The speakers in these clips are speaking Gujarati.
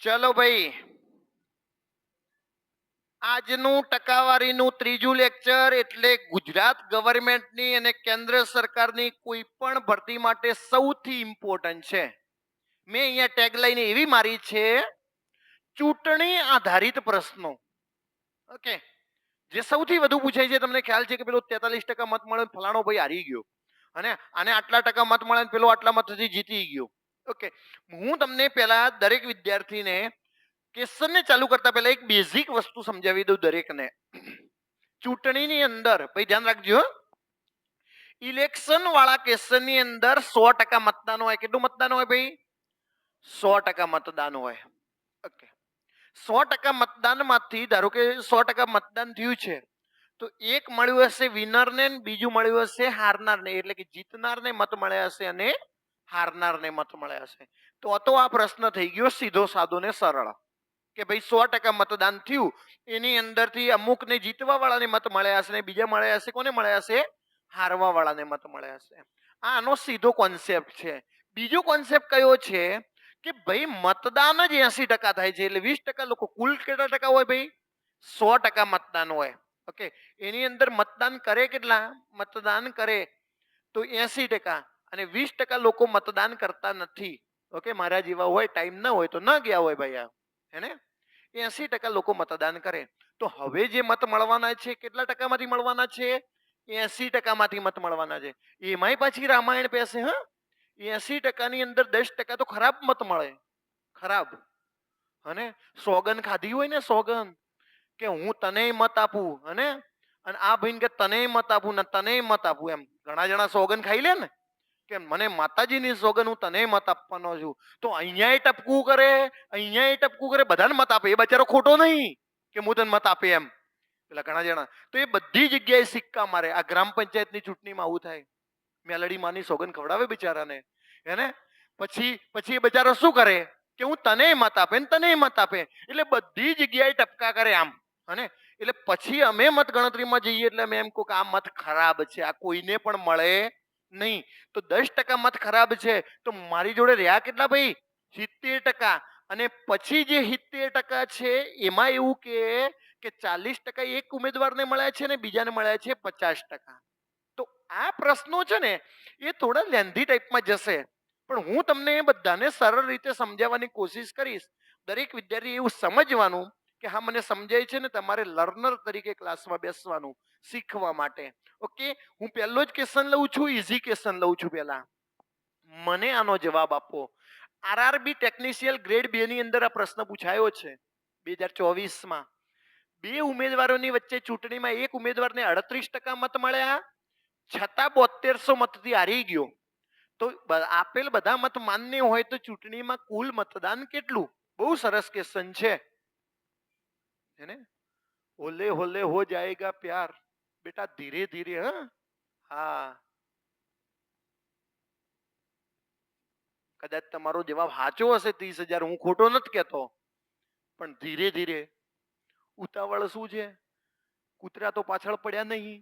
ચલો ભાઈ, આજનું ટકાવારીનું ત્રીજું લેક્ચર એટલે ગુજરાત ગવર્મેન્ટની અને કેન્દ્ર સરકારની કોઈ પણ ભરતી માટે સૌથી ઇમ્પોર્ટન્ટ છે. મેં અહીંયા ટેગલાઈન એવી મારી છે, ચૂંટણી આધારિત પ્રશ્નો. ઓકે, જે સૌથી વધુ પૂછાય છે. તમને ખ્યાલ છે કે પેલો 43% મત મળે ફલાણો ભાઈ હારી ગયો, અને આને આટલા ટકા મત મળે પેલો આટલા મતથી જીતી ગયો. ઓકે, હું તમને પહેલા દરેક વિદ્યાર્થીને ક્વેશ્ચનને ચાલુ કરતા પહેલા એક બેઝિક વસ્તુ સમજાવી દઉં દરેકને. ચૂંટણીની અંદર ભાઈ ધ્યાન રાખજો, ઇલેક્શન વાળા ક્વેશ્ચનની અંદર 100% મતદાન હોય. કેટલું મતદાન હોય ભાઈ? 100% મતદાન હોય. ઓકે, 100% મતદાનમાંથી ધારો કે 100% મતદાન થયું છે, તો એક મળ્યું હશે વિનરને, બીજું મળ્યું હશે હારનારને. એટલે કે જીતનારને મત મળ્યા હશે અને હારનારને મત મળ્યા હશે. તો આ પ્રશ્ન થઈ ગયો સીધો સાદો ને સરળ, કે ભાઈ 100% મતદાન થયું, એની અંદરથી અમુકને જીતવા વાળાને મત મળ્યા હશે, બીજા મળ્યા હશે કોને મળ્યા હશે? હારવા વાળાને મત મળ્યા હશે. આનો સીધો કોન્સેપ્ટ છે. બીજો કોન્સેપ્ટ કયો છે કે ભાઈ મતદાન જ 80% થાય છે, એટલે 20% લોકો, કુલ કેટલા ટકા હોય ભાઈ? 100% મતદાન હોય. ઓકે, એની અંદર મતદાન કરે કેટલા? મતદાન કરે તો 80%, અને 20% લોકો મતદાન કરતા નથી. ઓકે, મારા જેવા હોય, ટાઈમ ના હોય તો ન ગયા હોય ભાઈ, આ હેને. 80% લોકો મતદાન કરે. તો હવે જે મત મળવાના છે કેટલા ટકામાંથી મળવાના છે? 80% માંથી મત મળવાના છે. એમાંય પાછી રામાયણ પેસે. 80% ની અંદર 10% તો ખરાબ મત મળે. ખરાબ. અને સોગન ખાધી હોય ને, સોગન કે હું તને મત આપું, અને આ ભાઈ કે તને મત આપું ને તને મત આપું, એમ ઘણા જણા સોગન ખાઈ લે ને કે મને માતાજીની સોગન હું તને મત આપવાનો છું. તો અહીંયા ટપકું કરે, અહીંયા ટપકું કરે, બધાને મત આપે. એ બચારો ખોટો નહીં કે હું તને મત આપે એમ. પેલા ઘણા જણા તો એ બધી જગ્યાએ સિક્કા મારે. આ ગ્રામ પંચાયતની ચૂંટણીમાં આવું થાય. મેલડી માની સોગન ખવડાવે બિચારાને, હેને. પછી એ બચારો શું કરે કે હું તને મત આપે ને તને મત આપે, એટલે બધી જગ્યાએ ટપકા કરે આમ. અને એટલે પછી અમે મત ગણતરીમાં જઈએ એટલે અમે એમ કહું કે આ મત ખરાબ છે, આ કોઈને પણ મળે નહીં. તો 10% મત ખરાબ છે, તો મારી જોડે રહ્યા કેટલા ભાઈ? 70%. અને પછી જે 70% છે એમાં એવું કે 40% એક ઉમેદવારને મળ્યા છે ને બીજાને મળ્યા છે 50%. તો આ પ્રશ્નો છે ને એ થોડા લેન્ધી ટાઈપમાં જશે, પણ હું તમને એ બધાને સરળ રીતે સમજાવવાની કોશિશ કરીશ. દરેક વિદ્યાર્થી એવું સમજવાનું કે હા મને સમજાય છે ને, તમારે લર્નર તરીકે ક્લાસમાં બેસવાનું શીખવા માટે. ઓકે, હું પહેલો જ ક્વેશ્ચન લઉં છું, ઇઝી ક્વેશ્ચન લઉં છું. પહેલા મને આનો જવાબ આપો. આરઆરબી ટેકનિશિયલ ગ્રેડ 2 ની અંદર આ પ્રશ્ન પૂછાયો છે 2024માં. બે ઉમેદવારોની વચ્ચે ચૂંટણીમાં એક ઉમેદવારને 38% મત મળ્યા, છતાં 7200 મતથી હારી ગયો. તો આપેલ બધા મત માન્ય હોય તો ચૂંટણીમાં કુલ મતદાન કેટલું? બહુ સરસ ક્વેશ્ચન છે, હેને. હોલે હોલે હો જાયેગા પ્યાર, બેટા ધીરે ધીરે. હા, કદાચ તમારો જવાબ સાચો હશે 30,000, હું ખોટો નથી કહેતો, પણ ધીરે ધીરે. ઉતાવળ શું છે? કૂતરા તો પાછળ પડ્યા નહીં.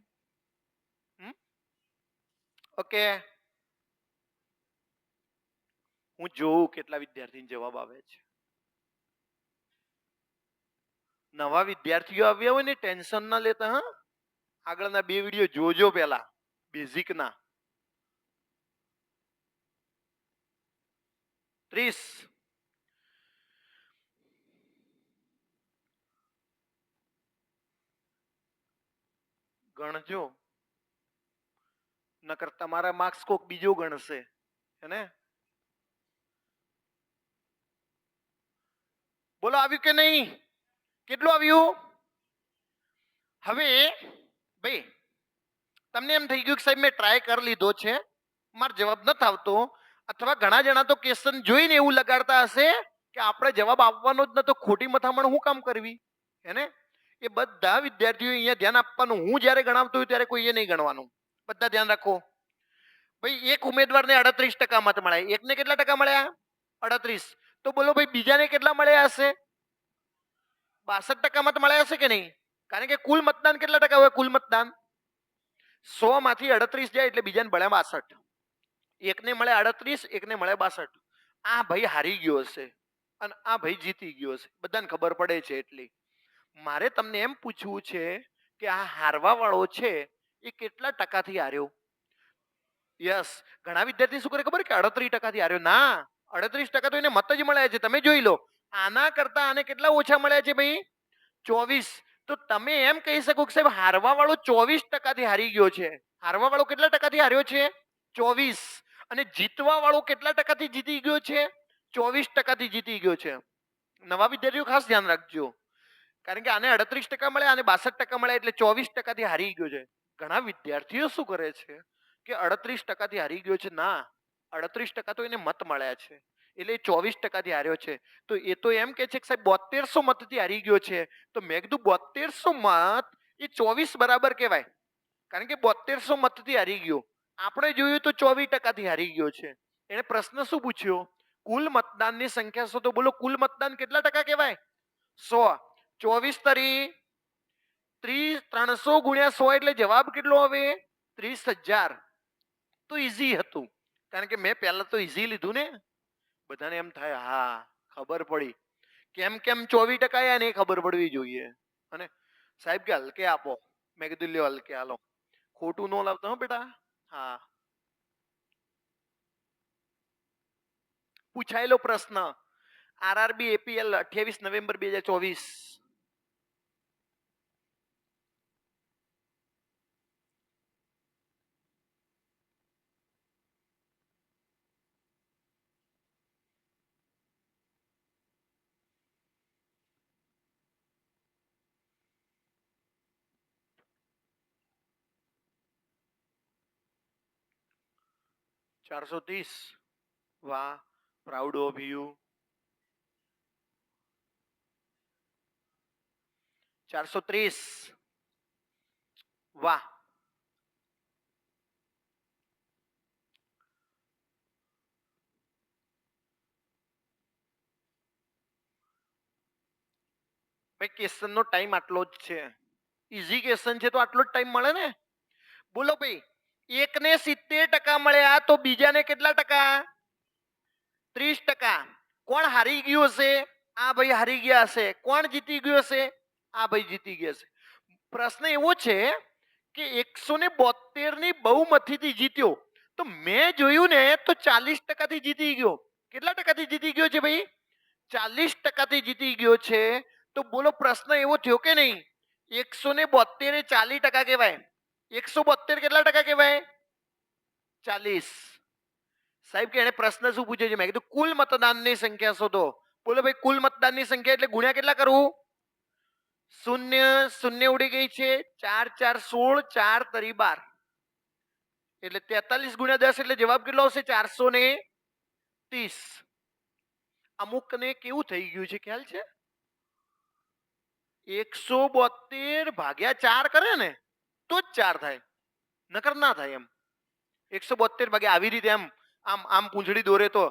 ઓકે, હું જોઉં કેટલા વિદ્યાર્થીને જવાબ આવે છે. નવા વિદ્યાર્થીઓ આવ્યા હોય ને ટેન્શન ના લેતા. હા, આગળના 2 વિડીયો જોજો પેલા બેઝિકના. 30. ગણજો, નકર તમારા માર્ક્સ કોક બીજો ગણશે, હેને. બોલો આવ્યું કે નહીં? કેટલું આવ્યું? હવે ભાઈ તમને એમ થઈ ગયું કે સાહેબ મેં ટ્રાય કરી લીધો છે, મારો જવાબ નથી આવતો, અથવા ઘણા જણા તો ક્વેશ્ચન જોઈને એવું લગાડતા હશે કે આપણે જવાબ આપવાનો જ નતો, ખોટી મથામણ હું કામ કરવી, હેને. એ બધા વિદ્યાર્થીઓ અહીંયા ધ્યાન આપવાનું. હું જ્યારે ગણાવતો હોય ત્યારે કોઈએ નહીં ગણવાનું. બધા ધ્યાન રાખો. ભાઈ એક ઉમેદવારને 38% મત મળ્યા, એકને કેટલા ટકા મળ્યા? 38. તો બોલો ભાઈ બીજાને કેટલા મળ્યા હશે? 62% મત મળ્યા હશે કે નહીં? કારણ કે કુલ મતદાન કેટલા ટકા હોય? કુલ મતદાન 100 માંથી 38 જાય એટલે બીજાને મળ્યા 62. એકને મળે 38, એકને મળે 62. આ ભાઈ હારી ગયો હશે. અને આ ભાઈ જીતી ગયો છે, બધાને ખબર પડે છે. એટલી મારે તમને એમ પૂછવું છે કે આ હારવા વાળો છે એ કેટલા ટકાથી હાર્યો? યસ, ઘણા વિદ્યાર્થી શું કરે ખબર કે 38% થી હાર્યો. ના, 38% તો એને મત જ મળ્યા છે. તમે જોઈ લો, આના કરતા આને કેટલા ઓછા મળ્યા છે ભાઈ? 24. તો તમે એમ કહી શકો કે સાહેબ હારવા વાળો 24% થી હારી ગયો છે. હારવા વાળો કેટલા ટકાથી હાર્યો છે? 24. અને જીતવા વાળો કેટલા ટકાથી જીતી ગયો છે? 24% જીતી ગયો છે. નવા વિદ્યાર્થીઓ ખાસ ધ્યાન રાખજો, કારણ કે આને 38% મળ્યા અને 62% મળ્યા, એટલે 24% થી હારી ગયો છે. ઘણા વિદ્યાર્થીઓ શું કરે છે કે 38% થી હારી ગયો છે. ના, 38% તો એને મત મળ્યા છે, એટલે 24% થી હાર્યો છે. તો એ તો એમ કે છે કે સાહેબ 7200 મતથી હારી ગયો છે. તો મેં કીધું 7200 મત એ 24 બરાબર કહેવાય, કારણ કે 7200 મતથી હારી ગયો. આપણે જોયું તો 24% થી હારી ગયો છે. એને પ્રશ્ન શું પૂછ્યો? કુલ મતદાનની સંખ્યા શું? તો બોલો કુલ મતદાન કેટલા ટકા કહેવાય? 100. 24 તરી 30, 300 ગુણ્યા 100 એટલે જવાબ કેટલો આવે? 30,000. તો ઈઝી હતું, કારણ કે મેં પહેલા તો ઈઝી લીધું ને. બધાને એમ થાય હા ખબર પડી, કેમ કેમ 24% આયા ને ખબર પડવી જોઈએ. અને સાહેબ કે હલકે આપો, મેં કીધું લ્યો હલકે હાલો, ખોટું ન લાવતો હો બેટા. હા, પૂછાયેલો પ્રશ્ન આરઆરબી એપીએલ 28 નવેમ્બર 2024. 430. વાહ, પ્રાઉડ ઓફ યુ. 430. વાહ. ભાઈ ક્વેશ્ચન નો ટાઈમ આટલો જ છે, ઈઝી ક્વેશ્ચન છે તો આટલો જ ટાઈમ મળે ને. બોલો ભાઈ, એકને 70% મળ્યા તો બીજાને કેટલા ટકા? 30%. કોણ હારી ગયું હશે? આ ભાઈ હારી ગયા હશે. કોણ જીતી ગયું હશે? આ ભાઈ જીતી ગયા હશે. પ્રશ્ન એવો છે કે 172 ની બહુમતીથી જીત્યો, તો મેં જોયું ને તો 40% થી જીતી ગયો. કેટલા ટકાથી જીતી ગયો છે ભાઈ? 40% જીતી ગયો છે. તો બોલો પ્રશ્ન એવો થયો કે નહીં? 172 એ 40% કહેવાય. 172 કેટલા ટકા કહેવાય? 40. સાહેબ કે એને પ્રશ્ન શું પૂછે છે? મેં કીધું કુલ મતદાનની સંખ્યા શોધો. બોલો ભાઈ, કુલ મતદાનની સંખ્યા એટલે ગુણ્યા કેટલા કરવું? શૂન્ય શૂન્ય ઉડી ગઈ છે. 4 4 16, 4 તરી 12, એટલે 43 ગુણ્યા 10 એટલે જવાબ કેટલો આવશે? 430. અમુકને કેવું થઈ ગયું છે ખ્યાલ છે? 172 ભાગ્યા 4 કરે ને તો જ 4 થાય, નકર ના થાય. એમ 172 ભાગ્યા આવી રીતે એમ આમ આમ પૂંછડી દોરે તો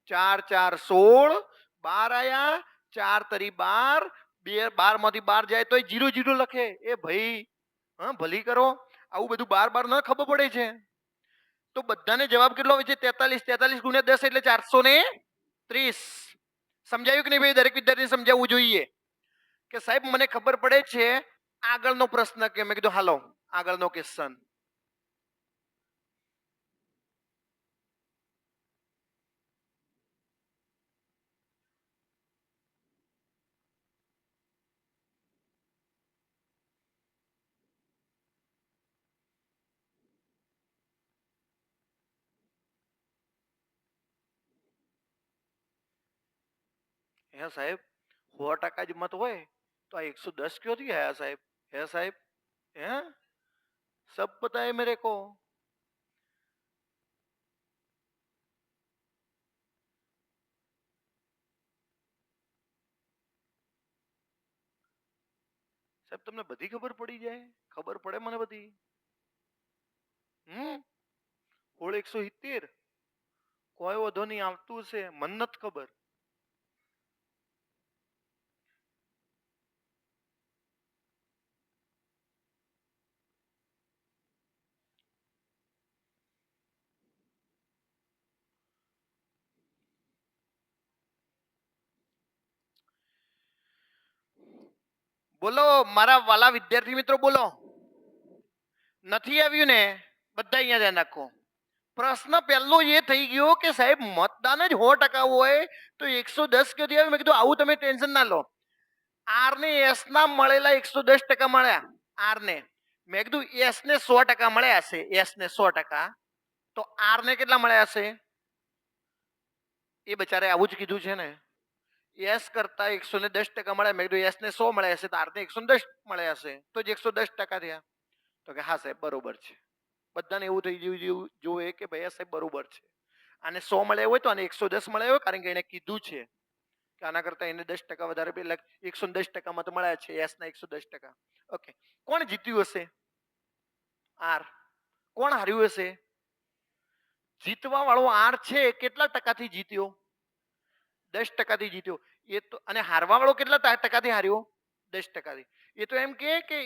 4 4 16, 12 આયા, 4 તરી 12, 12 માંથી 12 જાય તો 0 0 લખે. એ ભાઈ હા ભલી કરો, આવું બધું બાર બાર ન ખબર પડે છે. તો બધાને જવાબ કેટલો આવે છે? 43. 43 ગુણ્યા 10 એટલે 430. સમજાયું કે નહીં ભાઈ? દરેક વિદ્યાર્થી સમજાવવું જોઈએ કે સાહેબ મને ખબર પડે છે આગળનો પ્રશ્ન કે. મેં કીધું હાલો આગળનો ક્વેશ્ચન. હે સાહેબ 100% જ મત હોય તો આ 110 ક્યોથી આયા સાહેબ? હે સાહેબ, હે સબ પતા હે મેરે કો. સાહેબ તમને બધી ખબર પડી જાય? ખબર પડે મને બધી. 170 કોઈ વધો નહીં, આવતું છે, મને નથી ખબર. બોલો મારા વાલા વિદ્યાર્થી મિત્રો, બોલો. નથી આવ્યું ને? બધા અહીંયા ધ્યાન રાખો. પ્રશ્ન પહેલો એ થઈ ગયો કે સાહેબ મતદાન જ 100% હોય તો 110 ક્યાંથી આવે? મેં કીધું આવું તમે ટેન્શન ના લો. આર ને એસ ના મળેલા 110% મળ્યા. આર ને મેં કીધું એસ ને 100% મળ્યા હશે. એસ ને 100%, તો આર ને કેટલા મળ્યા હશે? એ બચારે આવું જ કીધું છે ને, એસ કરતા 110% મળ્યા. મેં કીધું એસ ને 100 મળ્યા હશે તો આર ને 110 મળ્યા હશે, તો જ 110% થયા. તો કે હા સાહેબ બરોબર છે. બધાને એવું થઈ ગયું જોઈએ કે ભાઈ સાહેબ બરોબર છે. આને 100 મળ્યા હોય તો આને 110 મળ્યા હોય, કારણ કે એને કીધું છે કે આના કરતા એને 10% વધારે, પેલા 110% મત મળ્યા છે એસ ના 110%. ઓકે, કોણ જીત્યું હશે? આર. કોણ હાર્યું હશે? જીતવા વાળો આર છે કેટલા ટકાથી જીત્યો? 10% જીત્યો. એ તો, અને હારવા વાળો કેટલા ટકાથી હાર્યો? 10%. એ તો એમ કે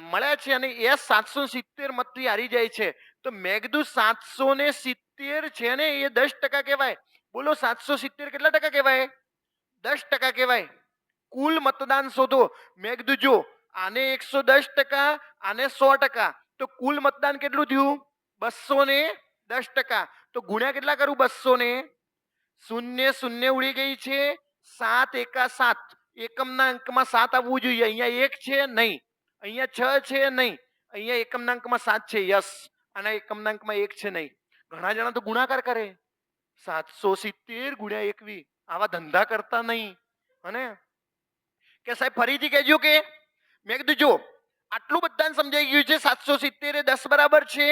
મળ્યા છે અને એસ 770 મતથી હારી જાય છે, તો મેં કીધું 770 છે ને એ 10% કહેવાય. બોલો 770 કેટલા ટકા કહેવાય? 10% કહેવાય. કુલ મતદાન શોધો. મેં કીધું જો આને 110%, આને 100%, તો કુલ મતદાન કેટલું થયું? 210%. તો ગુણ્યા કેટલા કરું? 200 ને શૂન્ય શૂન્ય ઉડી ગઈ છે. 7 એકા 7, એકમના અંકમાં 7 આવવું જોઈએ. અહીંયા 1 છે નહીં, અહીંયા 6 છે નહીં, અહીંયા એકમના અંકમાં 7 છે. યસ, આના એકમના અંકમાં 1 છે નહીં. ઘણા જણા તો ગુણાકાર કરે, 770 ગુણ્યા 21. આવા ધંધા કરતા નહીં. અને કે સાહેબ ફરીથી કહેજો કે મેં કીધું જો આટલું બધાને સમજાઈ ગયું છે. 770 એ 10 બરાબર છે.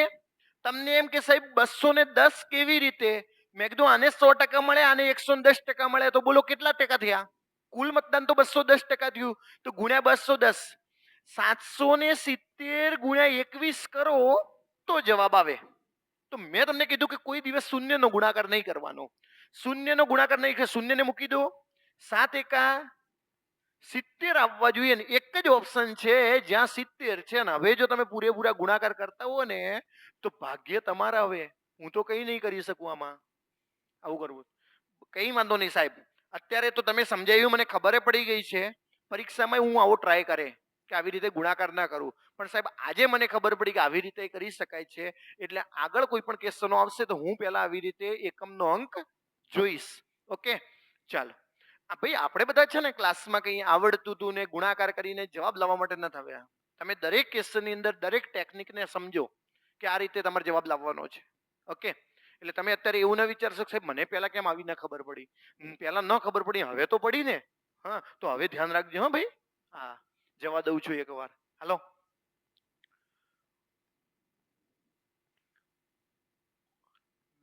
તમને એમ કે સાહેબ 210 કેવી રીતે? મેં કીધું આને 100% મળે, આને 110% મળે, તો બોલો કેટલા ટકા થયા? કુલ મતદાન તો 210% થયું, તો ગુણ્યા 210. 770 ગુણ્યા 21 કરો તો જવાબ આવે. તો મેં તમને કીધું કે કોઈ દિવસ શૂન્યનો ગુણાકાર નહીં કરવાનો. શૂન્યનો ગુણાકાર નહીં, શૂન્યને મૂકી દો. 7 એકા 70 આવવા જોઈએ ને. એક જ ઓપ્શન છે જ્યાં 70 છે ને. હવે જો તમે પૂરેપૂરા ગુણાકાર કરતા હો ને તો ભાગ્ય તમારા. હવે હું તો કઈ નહીં કરી શકું આમાં. આવું કરવું કઈ વાંધો નહીં સાહેબ. અત્યારે તો તમે સમજાવ્યું, મને ખબર પડી ગઈ છે. પરીક્ષામાં હું આવો ટ્રાય કરે કે આવી રીતે ગુણાકાર ના કરું, પણ સાહેબ આજે મને ખબર પડી કે આવી રીતે કરી શકાય છે. એટલે આગળ કોઈ પણ ક્વેશ્ચનો આવશે તો હું પહેલા આવી રીતે એકમનો અંક જોઈશ. ઓકે, ચાલો. ભાઈ આપણે બધા છે ને ક્લાસમાં કંઈ આવડતું હતું ને ગુણાકાર કરીને જવાબ લાવવા માટે નથી આવ્યા. તમે દરેક ક્વેશ્ચનની અંદર દરેક ટેકનિકને સમજો કે આ રીતે તમારે જવાબ લાવવાનો છે. ઓકે, એટલે તમે અત્યારે એવું ન વિચારશો કે સાહેબ મને પહેલા કેમ આવી ન ખબર પડી. પહેલા ન ખબર પડી, હવે તો પડી ને. હા, તો હવે ધ્યાન રાખજો. હા ભાઈ, હા જવા દઉં છું એકવાર. હાલો,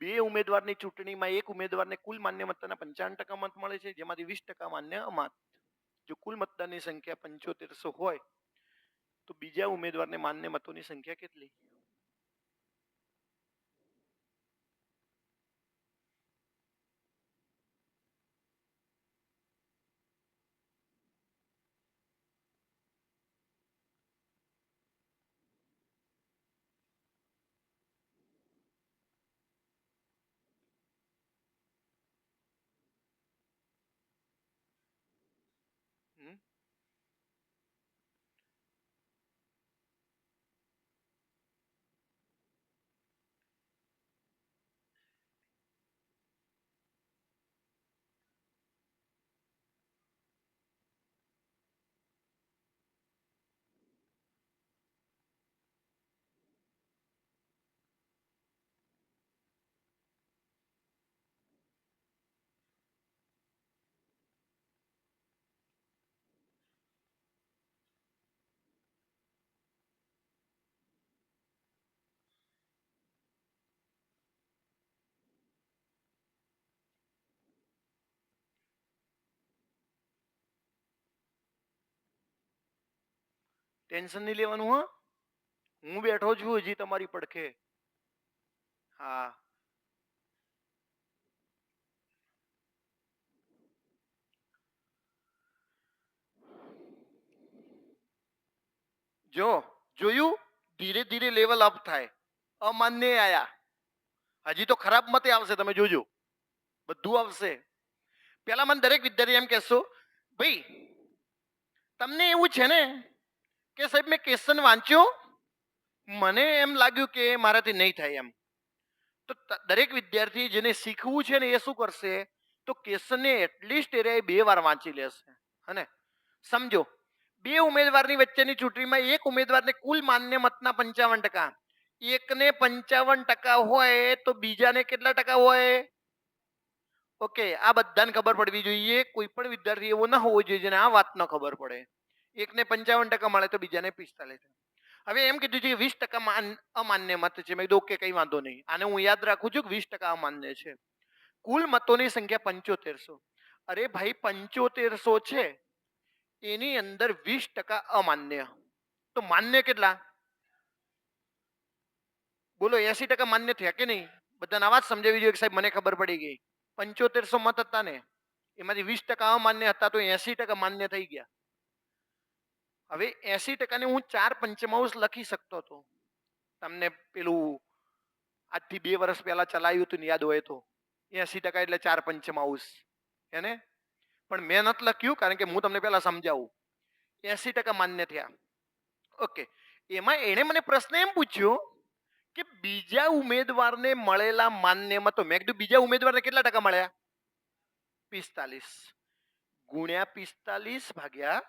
બે ઉમેદવારની ચૂંટણીમાં એક ઉમેદવારને કુલ માન્ય મતદાનના 55% મત મળે છે, જેમાંથી 20% માન્ય અમાત. જો કુલ મતદાનની સંખ્યા 7500 હોય તો બીજા ઉમેદવારને માન્ય મતોની સંખ્યા કેટલી? ટેન્શન નહીં લેવાનું. હા, હું બેઠો છું હજી તમારી પડખે. હા, જો જોયું, ધીરે ધીરે લેવલ અપ થાય. અમાન્ય આયા, હજી તો ખરાબ મતે આવશે. તમે જોજો, બધું આવશે. પેલા મને દરેક વિદ્યાર્થી એમ કહેશો ભાઈ તમને એવું છે ને કે સાહેબ મેં ક્વેશ્ચન વાંચ્યો, મને એમ લાગ્યું કે મારાથી નહીં થાય એમ, તો દરેક વિદ્યાર્થી જેને શીખવું છે ને એ શું કરશે, તો ક્વેશ્ચનને એટલીસ્ટ એ 2 વાર વાંચી લેશે. હને સમજો, 2 ઉમેદવારની વચ્ચેની ચૂંટણીમાં એક ઉમેદવારને કુલ માન્ય મતના 55%, એકને 55% હોય તો બીજાને કેટલા ટકા હોય? ઓકે, આ બધાને ખબર પડવી જોઈએ. કોઈ પણ વિદ્યાર્થી એવો ના હોવો જોઈએ જેને આ વાત ન ખબર પડે. એકને 55% મળે તો બીજાને 45%. હવે એમ કીધું છે 20% અમાન્ય મત છે. મેં કીધું ઓકે, કઈ વાંધો નહીં, આને હું યાદ રાખું છું કે 20% અમાન્ય છે. કુલ મતોની સંખ્યા 7500. અરે ભાઈ, 7500 છે, એની અંદર 20% અમાન્ય, તો માન્ય કેટલા? બોલો, 80% માન્ય થયા કે નહીં? બધાને આવાજ સમજાવી જોઈએ કે સાહેબ મને ખબર પડી ગઈ. 7500 મત હતા ને, એમાંથી 20% અમાન્ય હતા, તો 80% માન્ય થઈ ગયા. હવે 80% ને હું 4/5 લખી શકતો હતો. તમને પેલું આજથી 2 વર્ષ પહેલા ચલાવ્યું હતું યાદ હોય તો, 80% એટલે 4/5 એને, પણ મેં નથી લખ્યું કારણ કે હું તમને પહેલા સમજાવું. 80% માન્ય થયા. ઓકે, એમાં એણે મને પ્રશ્ન એમ પૂછ્યો કે બીજા ઉમેદવારને મળેલા માન્ય મતો. મેં કીધું બીજા ઉમેદવારને કેટલા ટકા મળ્યા? 45 ગુણ્યા 45 ભાગ્યા,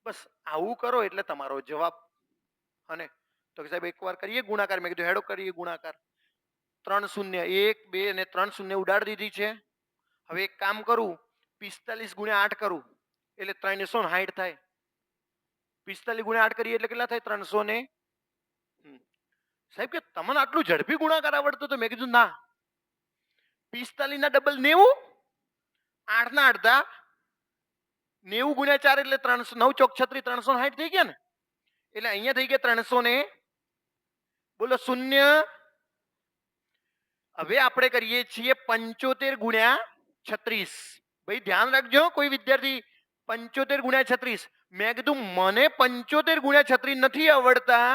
બસ આવું કરો એટલે તમારો જવાબ. અને તો સાહેબ એકવાર કરીએ ગુણાકાર. મેં કીધું હેડો કરીએ ગુણાકાર. 3 શૂન્ય, 1 2 અને 3 શૂન્ય ઉડાડી દીધી છે. હવે એક કામ કરું, 45 ગુણ્યા 8 કરું એટલે 360 થાય. 45 ગુણ્યા 8 કરીએ એટલે કેટલા થાય? 300 ને સાહેબ કે તમને આટલું ઝડપી ગુણાકાર આવડતો? તો મેં કીધું ના, 45 ના ડબલ 90, 8 ના અડધા 90 ગુણ્યા 4 એટલે 300, 9 ચોક 36, 360 થઈ ગયા ને. એટલે અહીંયા થઈ ગયા 300 ને બોલો શૂન્ય. હવે આપણે કરીએ છીએ 75 ગુણ્યા 36. ભાઈ ધ્યાન રાખજો કોઈ વિદ્યાર્થી, 75 ગુણ્યા 36. મેં કીધું મને 75 ગુણ્યા 36 નથી આવડતા.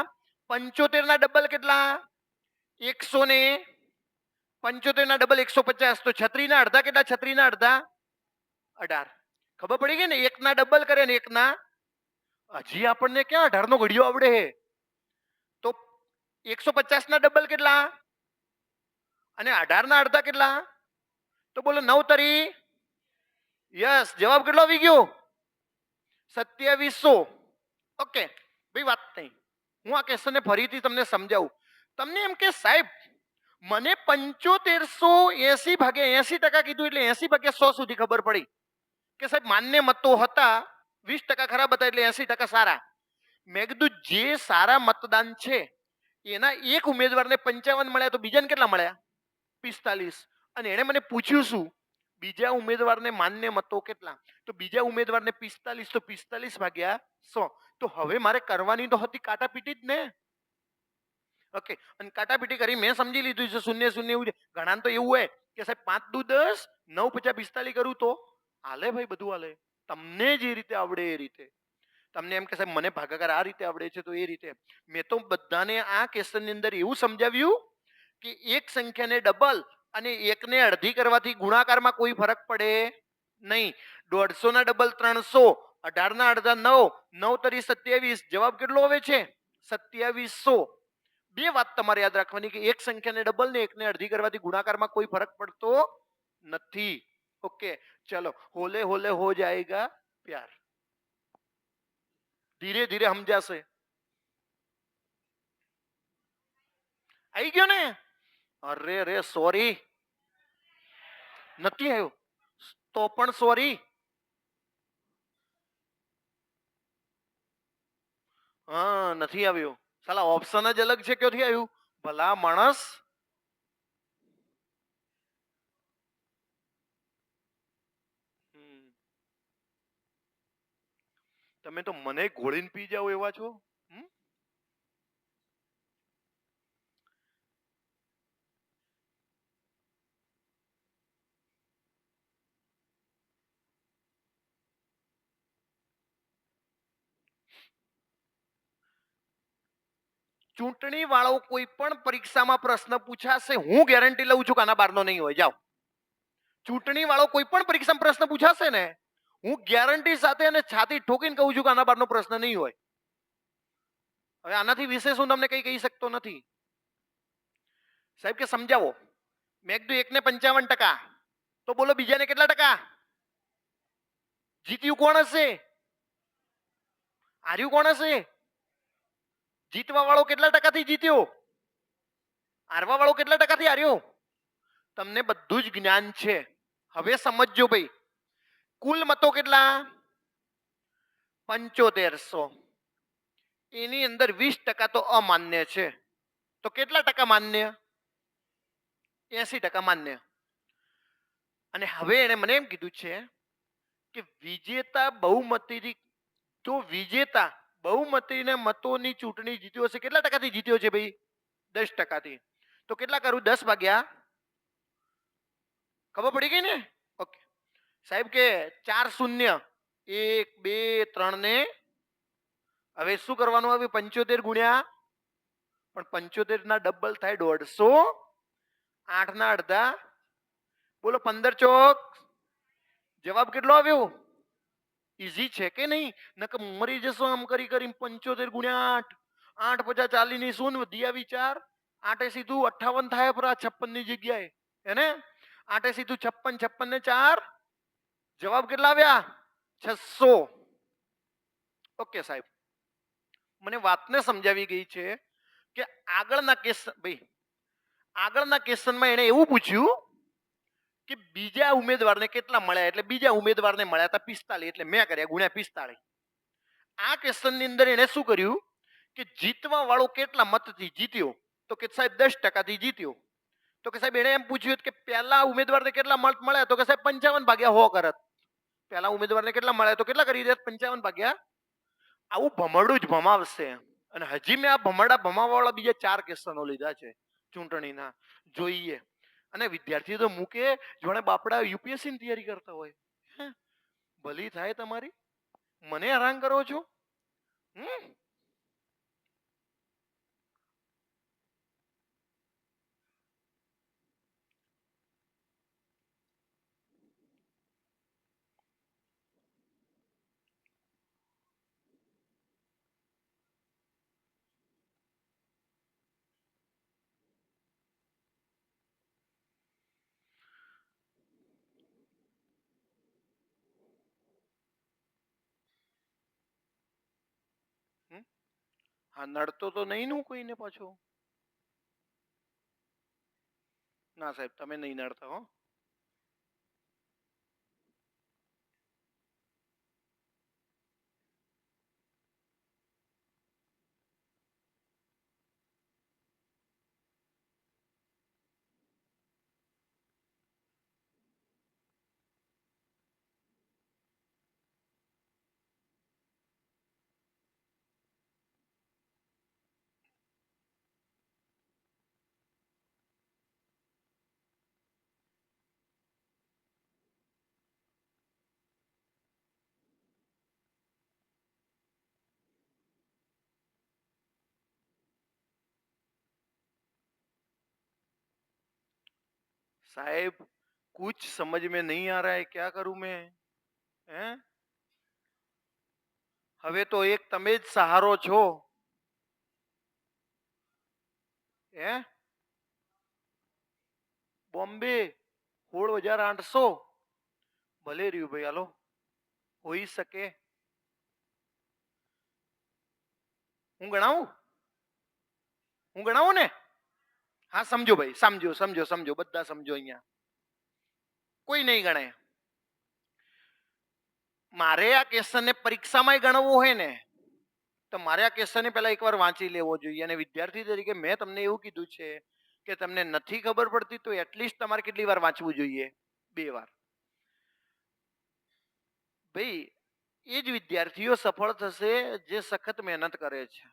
75 ના ડબલ કેટલા? 100 ને 75 ના ડબલ 150. તો 36 ના અડધા કેટલા? 36 ના અડધા 18. ખબર પડી ગઈ ને? 1 ના ડબલ કરે ને 1 ના, હજી આપણને ક્યાં 18 નો ઘડિયો આવડે છે? તો 150 ના ડબલ કેટલા અને 18 ના અડધા કેટલા? તો બોલો 9 તરી. યસ, જવાબ કેટલો આવી ગયો? 2700. ઓકે ભાઈ, વાત નહીં. હું આ ક્વેશ્ચનને ફરીથી તમને સમજાવું. તમને એમ કે સાહેબ મને 7580 ભાગ્યા 80% કીધું એટલે 80/100 સુધી ખબર પડી કે સાહેબ માન્ય મતો હતા, 20% ખરાબ હતા એટલે 80% સારા. મેં કીધું જે સારા મતદાન છે એના એક ઉમેદવારને 55 મળ્યા, તો બીજાને કેટલા મળ્યા? 45. અને એણે મને પૂછ્યું શું? બીજા ઉમેદવારને માન્ય મતો કેટલા? તો બીજા ઉમેદવારને 45, તો 45/100. તો હવે મારે કરવાની તો હતી કાટાપીટી જ ને. ઓકે, અને કાટાપીટી કરી મેં સમજી લીધું છે 0 0 એવું. ઘણા તો એવું હોય કે સાહેબ 5 દુ 10, 9 50 45 કરું તો હાલે. ભાઈ બધું હાલે, તમને જે રીતે આવડે એ રીતે. તમને એમ કે સાહેબ મને ભાગાકાર આ રીતે આવડે છે તો એ રીતે. મેં તો બધાને આ ક્વેશ્ચનની અંદર એવું સમજાવ્યું કે એક સંખ્યાને ડબલ અને એકને અડધી કરવાથી ગુણાકારમાં કોઈ ફરક પડે નહીં. 150 ના ડબલ 300, 18 ના અડધા 9, 9 તરી 27. જવાબ કેટલો આવે છે? 2700. બે વાત તમારે યાદ રાખવાની કે એક સંખ્યાને ડબલ ને એકને અડધી કરવાથી ગુણાકારમાં કોઈ ફરક પડતો નથી. ઓકે ચલો, હોલે હોલે હો જાયેગા પ્યાર. ધીરે ધીરે સમજાશે. આવી ગયો ને? અરે રે સોરી, નથી આવ્યો તો પણ સોરી. હા, નથી આવ્યો. સાલા ઓપ્શન જ અલગ છે, ક્યાંથી આવ્યું ભલા માણસ? તમે તો મને ઘોળીને પી જાઓ એવા છો. ચૂંટણી વાળો કોઈ પણ પરીક્ષામાં પ્રશ્ન પૂછાશે, હું ગેરંટી લઉં છું કે આના બારનો નહીં હોય. જાઓ, ચૂંટણી વાળો કોઈ પણ પરીક્ષામાં પ્રશ્ન પૂછાશે ને, હું ગેરંટી સાથે અને છાતી ઠોકીને કહું છું કે આના બહારનો પ્રશ્ન નહીં હોય. હવે આનાથી વિશેષ હું તમને કઈ કહી શકતો નથી. સાહેબ કે સમજાવો. મેં કીધું 1 ને 55%, તો બોલો બીજાને કેટલા ટકા? જીત્યું કોણ હશે? હાર્યું કોણ હશે? જીતવા વાળો કેટલા ટકાથી જીત્યો? હારવા વાળો કેટલા ટકાથી હાર્યો? તમને બધું જ જ્ઞાન છે. હવે સમજજો ભાઈ, કુલ મતો કેટલા? 7500. એની અંદર 20% તો અમાન્ય છે. તો કેટલા ટકા માન્ય? 80% માન્ય. અને હવે એને મને એમ કીધું છે કે વિજેતા બહુમતીથી, જો વિજેતા બહુમતીને મતોની ચૂંટણી જીત્યો હશે, કેટલા ટકાથી જીત્યો છે ભાઈ? 10%થી. તો કેટલા કરું? 10 ભાગ્યા, ખબર પડી ગઈ ને? ઓકે સાહેબ કે 4 શૂન્ય 1 2 3 ને હવે શું કરવાનું આવે? 75 ગુણ્યા, પણ 75 ના ડબલ થાય 150. 8 ના અડધા, બોલો 15 ચોક. જવાબ કેટલો આવ્યો? ઈઝી છે કે નહીં? નકર મરી જશો આમ કરી 75 ગુણ્યા 8, 8 50 40 ની શૂન્ય, દિયા વિચાર. 8 સીધું 58 થાય પર 56 ની જગ્યાએ, હે ને? 8 સીધું 56, 56 ને 4, જવાબ કેટલા આવ્યા? 600. ઓકે સાહેબ, મને વાતને સમજાવી ગઈ છે કે આગળના કેસ, ભાઈ આગળના ક્વેશ્ચનમાં એને એવું પૂછ્યું કે બીજા ઉમેદવારને કેટલા મળ્યા, એટલે બીજા ઉમેદવારને મળ્યા હતા 45, એટલે મેં કર્યા ગુણ્યા 45. આ ક્વેશ્ચનની અંદર એને શું કર્યું કે જીતવા વાળો કેટલા મતથી જીત્યો? તો કે સાહેબ 10%થી જીત્યો. તો કે સાહેબ એને એમ પૂછ્યું કે પહેલા ઉમેદવારને કેટલા મત મળ્યા? તો કે સાહેબ 55 ભાગ્યા 100 કરત. પહેલા ઉમેદવારને કેટલા મળ્યા? તો કેટલા કરી દે? 55 ભાગ્યા. આવું ભમરડું જ ભમાવશે. અને હજી મેં આ ભમરડા ભમાવવા વાળા બીજા 4 ક્વેશ્ચનો લીધા છે ચૂંટણીના. જોઈએ. અને વિદ્યાર્થીઓ તો મૂકે જોણે બાપડા યુપીએસસી ની તૈયારી કરતા હોય. ભલી થાય તમારી, મને હેરાન કરો છો. હા, નડતો તો નહીં નું કોઈને પાછો? ના સાહેબ, તમે નહીં નડતા હો. साहेब कुछ समझ में नहीं आ रहा है, क्या करूं मैं? हैं? હવે તો એક તમે જ સહારો છો. હે? બોમ્બે 16,800. ભલે રહ્યું ભાઈ, હાલો હોઈ શકે. હું ગણાવું? હું ગણાવું ને? હા સમજો ભાઈ, સમજો સમજો સમજો, બધા સમજો. અહીંયા કોઈ નહીં ગણે. મારે આ ક્વેશ્ચનને પરીક્ષામાં ગણવું હોય ને તો મારે આ ક્વેશ્ચનને પહેલા એકવાર વાંચી લેવો જોઈએ. અને વિદ્યાર્થી તરીકે મેં તમને એવું કીધું છે કે તમને નથી ખબર પડતી તો એટલીસ્ટ તમારે કેટલી વાર વાંચવું જોઈએ? 2 વાર. ભાઈ એ જ વિદ્યાર્થીઓ સફળ થશે જે સખત મહેનત કરે છે.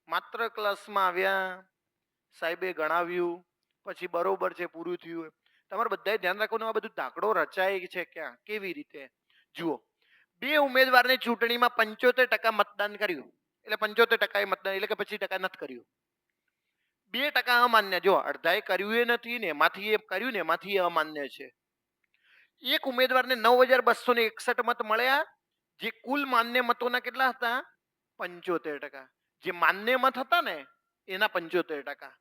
માત્ર ક્લાસમાં આવ્યા, સાહેબે ગણાવ્યું, પછી બરોબર છે, પૂરું થયું. તમારે બધાએ ધ્યાન રાખવાનું, આ બધું ધાકડો રચાય છે ક્યાં, કેવી રીતે. જુઓ, 2 ઉમેદવારની ચૂંટણીમાં 75% મતદાન કર્યું, એટલે 75% મતદાન, એટલે કે 25% નથી કર્યું. 2% અમાન્ય. જો અડધાએ કર્યું એ નથી ને એમાંથી એ કર્યું ને એમાંથી એ અમાન્ય છે. એક ઉમેદવારને 9,261 મત મળ્યા, જે કુલ માન્ય મતોના કેટલા હતા? 75%. જે માન્ય મત હતા ને એના 75%.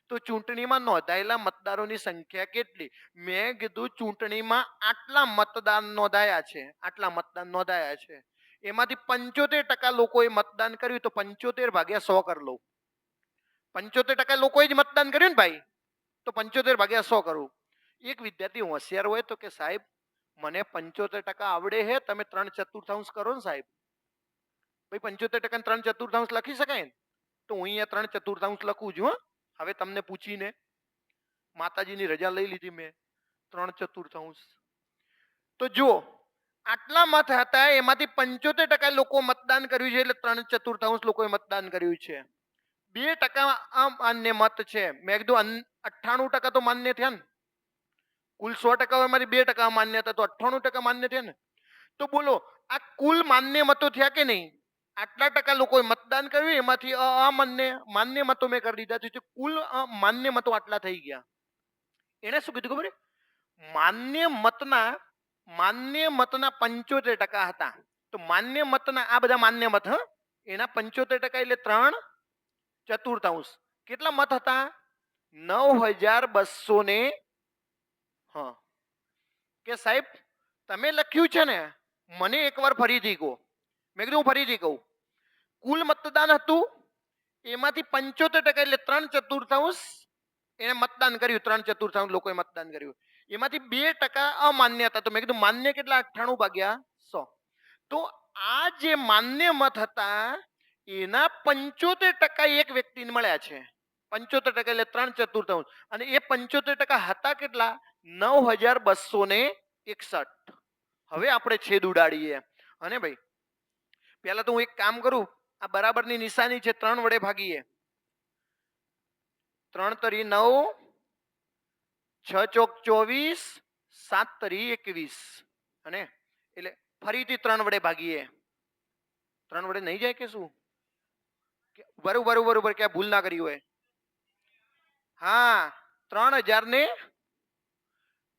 તો ચૂંટણીમાં નોંધાયેલા મતદારોની સંખ્યા કેટલી? મેં કીધું ચૂંટણીમાં આટલા મતદાન નોંધાયા છે, આટલા મતદાન નોંધાયા છે, એમાંથી 75% લોકોએ મતદાન કર્યું, તો 75 ભાગ્યા 100 કરી લો. 75% લોકોએ જ મતદાન કર્યું ને ભાઈ, તો 75 ભાગ્યા 100 કરવું. એક વિદ્યાર્થી હોશિયાર હોય તો કે સાહેબ મને 75% આવડે છે, તમે 3/4 કરો ને સાહેબ. ભાઈ 75% 3/4 લખી શકાય ને? તો હું અહીંયા 3/4 લખું છું. હવે તમને પૂછીને માતાજીની રજા લઈ લીધી મેં. 3/4. તો જો આટલા મત હતા, એમાંથી 75% લોકો મતદાન કર્યું છે, એટલે 3/4 લોકોએ મતદાન કર્યું છે. 2% અમાન્ય મત છે. મેં કીધું 98% તો માન્ય થયા ને. કુલ 100% એમાંથી 2% માન્ય હતા, તો 98% માન્ય થયા ને. તો બોલો આ કુલ માન્ય મતો થયા કે નહીં? આટલા ટકા લોકોએ મતદાન કર્યું, એમાંથી માન્ય મતો મેં કરી દીધા, તો કુલ માન્ય મતો આટલા થઈ ગયા. એને શું કીધું ખબર? માન્ય મતના 75% હતા. તો માન્ય મતના આ બધા માન્ય મત, એના 75% એટલે 3/4. કેટલા મત હતા? 9,200 ને કે સાહેબ તમે લખ્યું છે ને, મને એકવાર ફરીથી કહો. મેં કીધું ફરીથી કહું. કુલ મતદાન હતું, એમાંથી 75% એટલે 3/4 એને મતદાન કર્યું, 3/4 લોકોએ મતદાન કર્યું. એમાંથી 2% અમાન્ય હતા, તો મેં કીધું માન્ય કેટલા? 98 ભાગ્યા 100. તો આ જે માન્ય મત હતા એના 75% એક વ્યક્તિને મળ્યા છે. 75% એટલે 3/4. અને એ 75% હતા કેટલા? 9,261. હવે આપણે છેદ ઉડાડીએ. અને ભાઈ પહેલા તો હું એક કામ કરું, આ બરાબરની નિશાની છે, 3 વડે ભાગીએ. 3 તરી 9, 6 ચોક 24, 7 તરી 21. અને એટલે ફરીથી 3 વડે ભાગીએ. 3 વડે નહીં જાય કે શું? બરોબર ક્યાં ભૂલ ના કરી હોય? હા, 3,000 ને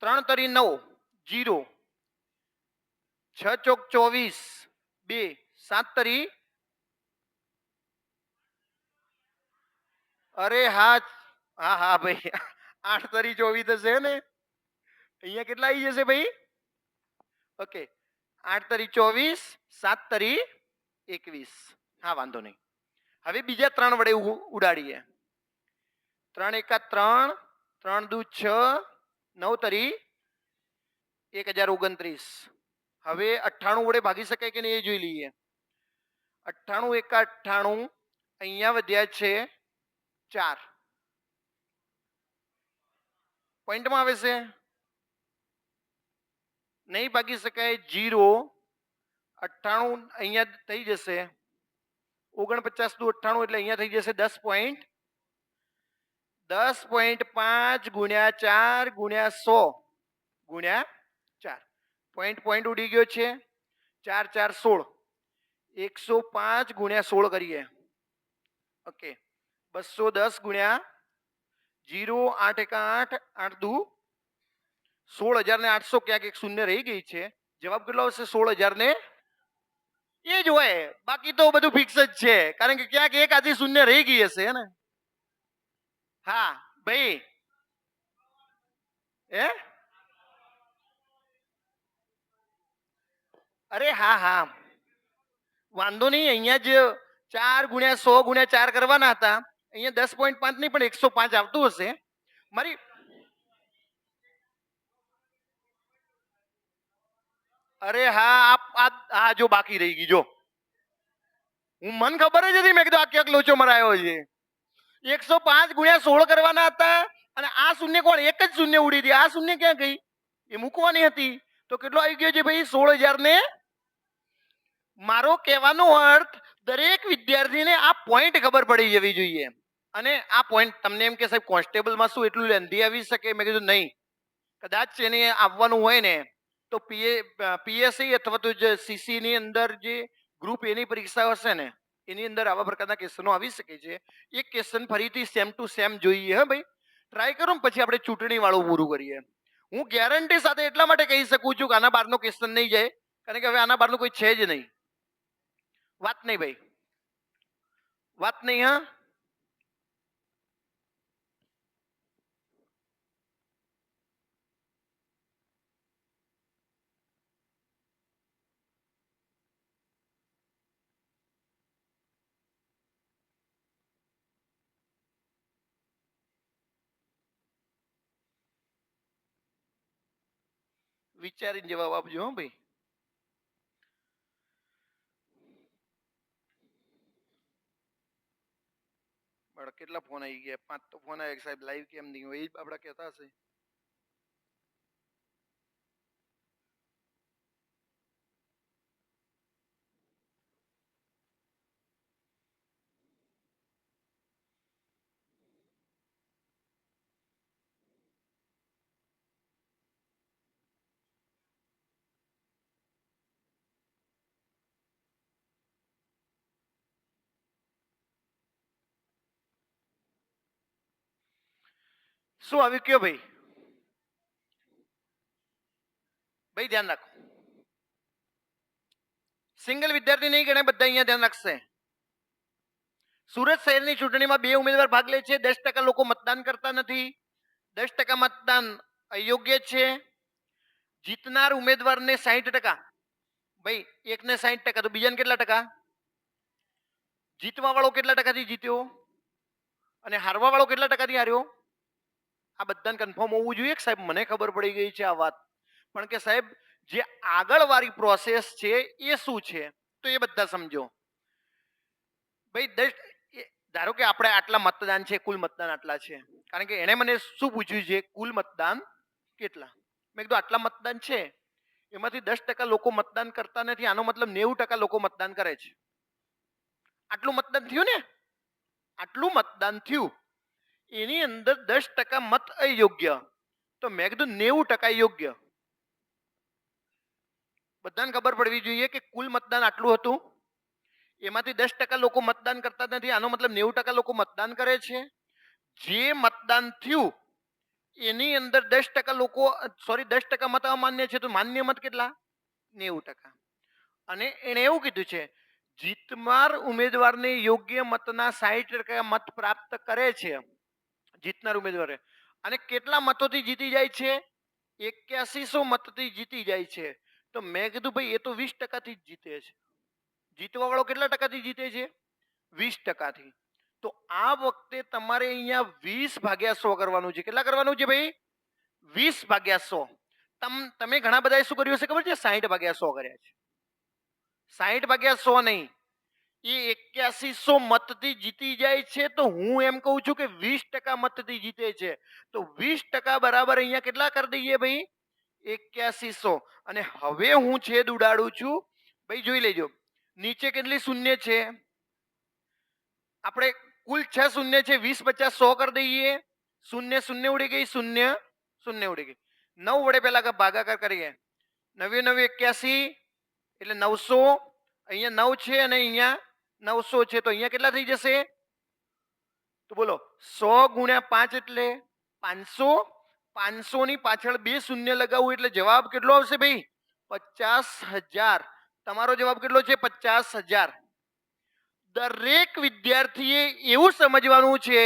3 તરી 9, 0, 6 ચોક 24, 2, 7 તરી, અરે હા ભાઈ 8 તરી 24 થશે ને. અહીંયા કેટલા આવી જશે ભાઈ? ઓકે, 8 તરી 24, 7 તરી 21. હા વાંધો નહીં. હવે બીજા 3 વડે ઉડાડીએ. 3 એકા 3, 3 દુ 6, 9 તરી 1,029. હવે 98 વડે ભાગી શકાય કે નહીં એ જોઈ લઈએ. 98 એકા 98, અહીંયા વધ્યા છે 4. પોઈન્ટમાં આવે છે? નહીં ભાગી શકાય. 0, 98 અહીંયા થઈ જશે 49 દુ 98, એટલે અહીંયા થઈ જશે 10.5 ગુણ્યા 4 ગુણ્યા 100 ગુણ્યા 4. પોઈન્ટ ઉડી ગયો છે. 4 4 16, 105 ગુણ્યા 16 કરીએ. ઓકે, 210 ગુણ્યા 0, 8 એકા 8, 8 દુ 16,800. ક્યાંક એક શૂન્ય રહી ગઈ છે. જવાબ કેટલો આવશે? 16,000 ને એ જ હોય, બાકી તો બધું ફિક્સ જ છે, કારણ કે ક્યાંક એક આધી શૂન્ય રહી ગઈ હશે ને. હા ભાઈ અરે હા વાંધો નહીં. અહીંયા જ 4 ગુણ્યા 100 ગુણ્યા 4 કરવાના હતા. અહીંયા 10.5 નહીં પણ 105 આવતું હશે મારી. અરે હા જો બાકી રહી ગઈ. જો મને ખબર જ હતી, મેં કીધું આ ક્યાંક લોચો મરાયો છે. 105 ગુણ્યા 16 કરવાના હતા, અને આ શૂન્ય કોણ? એક જ શૂન્ય ઉડી હતી. આ શૂન્ય ક્યાં ગઈ? એ મૂકવાની હતી. તો કેટલો આવી ગયો છે ભાઈ? 16,000 ને. મારો કહેવાનો અર્થ દરેક વિદ્યાર્થીને આ પોઈન્ટ ખબર પડી જવી જોઈએ. અને આ પોઈન્ટ તમને એમ કે સાહેબ કોન્સ્ટેબલમાં શું એટલું લેન્ધી આવી શકે? મેં કીધું નહીં. કદાચ એને આવવાનું હોય ને તો પીએસસી અથવા તો જે સીસી ની અંદર જે ગ્રુપ એની પરીક્ષા હશે ને એની અંદર આવા પ્રકારના ક્વેશ્ચનો આવી શકે છે. એક ક્વેશ્ચન ફરીથી સેમ ટુ સેમ જોઈએ. હા ભાઈ, ટ્રાય કરો ને પછી આપણે ચૂંટણી વાળું પૂરું કરીએ. હું ગેરંટી સાથે એટલા માટે કહી શકું છું કે આના બહારનો ક્વેશ્ચન નહીં જાય, કારણ કે હવે આના બહારનું કોઈ છે જ નહીં. વાત નહીં ભાઈ, વાત નહીં. હા, વિચારીને જવાબ આપજો. હો ભાઈ, કેટલા ફોન આવી ગયા? 5 તો ફોન આવ્યા સાહેબ. લાઈવ કેમ નહીં હોય એ આપડા કહેતા હશે. શું આવ્યું કયો ભાઈ? ભાઈ ધ્યાન રાખો, સિંગલ વિદ્યાર્થી નહીં ગણે, બધા અહીંયા ધ્યાન રાખશે. સુરત શહેરની ચૂંટણીમાં 2 ઉમેદવાર ભાગ લે છે. 10% લોકો મતદાન કરતા નથી. 10% મતદાન અયોગ્ય છે. જીતનાર ઉમેદવારને 60%. ભાઈ એકને 60%, તો બીજાને કેટલા ટકા? જીતવા વાળો કેટલા ટકાથી જીત્યો અને હારવા વાળો કેટલા ટકાથી હાર્યો? આ બધાને કન્ફર્મ હોવું જોઈએ કે સાહેબ મને ખબર પડી ગઈ છે આ વાત, પણ કે સાહેબ જે આગળવાળી પ્રોસેસ છે એ શું છે તો એ બધા સમજો. ભાઈ ધારો કે આપણે આટલા મતદાન છે, કુલ મતદાન આટલા છે, કારણ કે એને મને શું પૂછ્યું છે, કુલ મતદાન કેટલા? મેં કીધું આટલા મતદાન છે, એમાંથી 10% લોકો મતદાન કરતા નથી, આનો મતલબ 90% લોકો મતદાન કરે છે. આટલું મતદાન થયું ને, આટલું મતદાન થયું, એની અંદર 10% મત અયોગ્ય, તો મેં કીધું 90% યોગ્ય. બધાને ખબર પડવી જોઈએ કે કુલ મતદાન આટલું હતું, એમાંથી 10% લોકો મતદાન કરતા નથી, આનો મતલબ 90% લોકો મતદાન કરે છે. જે મતદાન થયું એની અંદર 10% લોકો, સોરી 10% મત અમાન્ય છે, તો માન્ય મત કેટલા? 90%. અને એને એવું કીધું છે જીતનાર ઉમેદવારને યોગ્ય મતના 60% મત પ્રાપ્ત કરે છે જીતનાર ઉમેદવારે. અને કેટલા મતોથી જીતી જાય છે? 8100 મતથી જીતી જાય છે. તો મેં કીધું ભાઈ એ તો 20%થી જ જીતે છે. જીતવા વાળો કેટલા ટકાથી જીતે છે? 20%થી. તો આ વખતે તમારે અહીંયા 20/100 કરવાનું છે. કેટલા કરવાનું છે ભાઈ? 20/100. તમે ઘણા બધા શું કર્યું હશે ખબર છે? 60/100 કર્યા છે. 60/100 નહીં, એ 8100 મતથી જીતી જાય છે. તો હું એમ કહું છું કે 20% મતથી જીતે છે, તો 20% બરાબર અહીંયા કેટલા કરી દઈએ ભાઈ? 8100. અને હવે હું છેદ ઉડાડું છું ભાઈ, જોઈ લેજો નીચે કેટલી શૂન્ય છે. આપણે કુલ 6 શૂન્ય છે, 20 50 100 કરી દઈએ. શૂન્ય શૂન્ય ઉડી ગઈ, શૂન્ય શૂન્ય ઉડી ગઈ. 9 વડે પહેલા ભાગાકાર કરીએ. 9 9 81 એટલે 900. અહીંયા 9 છે અને અહીંયા 900 છે, તો અહીંયા કેટલા થઈ જશે? તો બોલો 100 ગુણ્યા 5 એટલે 500. 500 ની પાછળ 2 શૂન્ય લગાવું એટલે જવાબ કેટલો આવશે ભાઈ? 50,000. તમારો જવાબ કેટલો છે? 50,000. દરેક વિદ્યાર્થીએ એવું સમજવાનું છે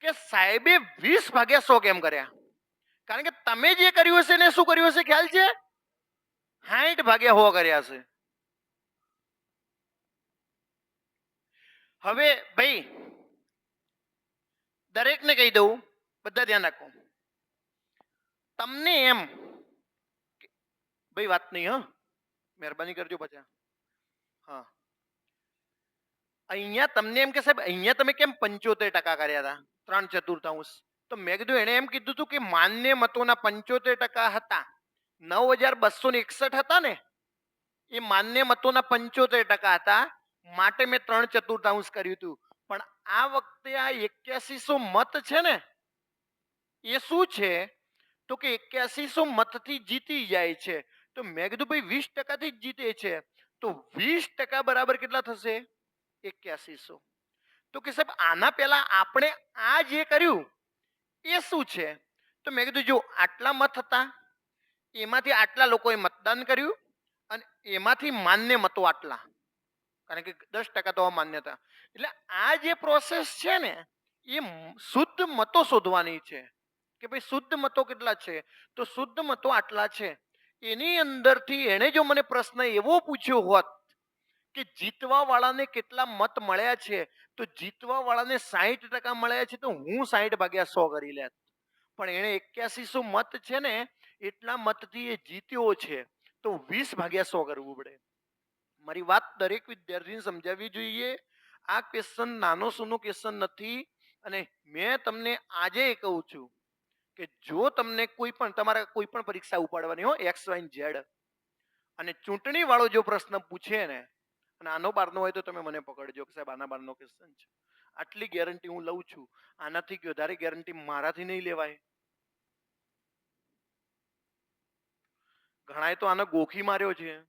કે સાહેબે 20/100 કેમ કર્યા? કારણ કે તમે જે કર્યું હશે ને શું કર્યું હશે ખ્યાલ છે? 60/100 કર્યા છે. હવે ભાઈ દરેકને કહી દઉં, બધા ધ્યાન રાખો. તમને એમ ભાઈ વાત નહીં, હા મહેરબાની કરજો પાછા. હા, અહીંયા તમને એમ કે સાહેબ અહીંયા તમે કેમ 75% કર્યા હતા, 3/4. તો મેં કીધું એને એમ કીધું હતું કે માન્ય મતોના 75% હતા, 9261 હતા ને, એ માન્ય મતોના 75% હતા, માટે મેં 3/4 કર્યું હતું. પણ આ વખતે આ 8100 મત છે ને, એ શું છે તો કે 8100 મતથી જીતી જાય છે. તો મેં કીધું ભાઈ 20%થી જ જીતે છે, તો 20% બરાબર કેટલા થશે? 8100. તો કે સાહેબ આના પહેલા આપણે આ જે કર્યું એ શું છે? તો મેં કીધું જો આટલા મત હતા, એમાંથી આટલા લોકોએ મતદાન કર્યું અને એમાંથી માન્ય મતો આટલા, કારણ કે 10% તો અમાન્ય હતા. એટલે આ જે પ્રોસેસ છે ને એ શુદ્ધ મતો શોધવાની છે કે ભાઈ શુદ્ધ મતો કેટલા છે, તો શુદ્ધ મતો આટલા છે. એની અંદરથી એણે જો મને પ્રશ્ન એવો પૂછ્યો હોત કે જીતવા વાળાને કેટલા મત મળ્યા છે, તો જીતવા વાળાને 60% મળ્યા છે, તો હું 60/100 કરી લેત. પણ એને 8100 મત છે ને એટલા મતથી એ જીત્યો છે, તો 20/100 કરવું પડે. મારી વાત દરેક વિદ્યાર્થીને સમજાવવી જોઈએ. આ ક્વેશ્ચન નાનો સૂનો ક્વેશ્ચન નથી. અને મેં તમને આજે કહું છું કે જો તમને કોઈ પણ તમારા કોઈ પણ પરીક્ષા ઉપાડવાની હોય એક્સ વાય ઝેડ, અને ચૂંટણી વાળો જો પ્રશ્ન પૂછે ને, અને આનો બારનો હોય તો તમે મને પકડજો કે સાહેબ આના બારનો ક્વેશ્ચન છે, આટલી ગેરંટી હું લઉં છું. આનાથી વધારે ગેરંટી મારાથી નહીં લેવાય. ઘણાએ તો આનો ગોખી માર્યો છે.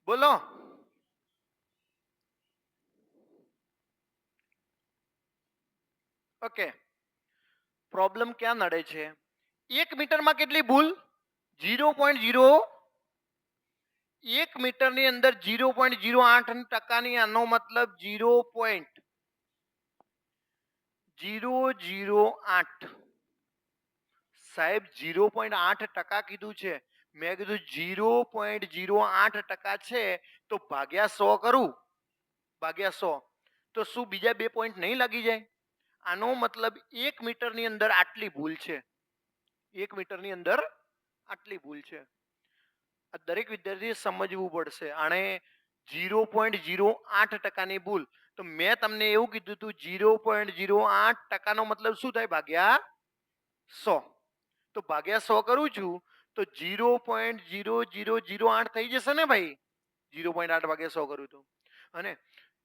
બોલો. ઓકે, પ્રોબ્લેમ ક્યાં નડે છે? 1 મીટરમાં કેટલી ભૂલ? 0.0, 1 મીટરની અંદર 0.08%. આનો મતલબ 0.008. સાહેબ 0.8% કીધું છે. મેં કીધું 0.08% છે તો ભાગ્યા 100 કરું, ભાગ્યા 100, તો શું બીજા 2 પોઈન્ટ નહીં લાગી જાય? આનો મતલબ 1 મીટરની અંદર આટલી ભૂલ છે. 1 મીટરની અંદર આટલી ભૂલ છે. આ દરેક વિદ્યાર્થીએ સમજવું પડશે. આણે 0.08%ની ભૂલ, તો મેં તમને એવું કીધું હતું 0.08%નો મતલબ શું થાય? ભાગ્યા 100. તો ભાગ્યા 100 કરું છું તો 0.0008 થઈ જશે ને ભાઈ? 0.8 ભાગ્યા 100 કરું તો. અને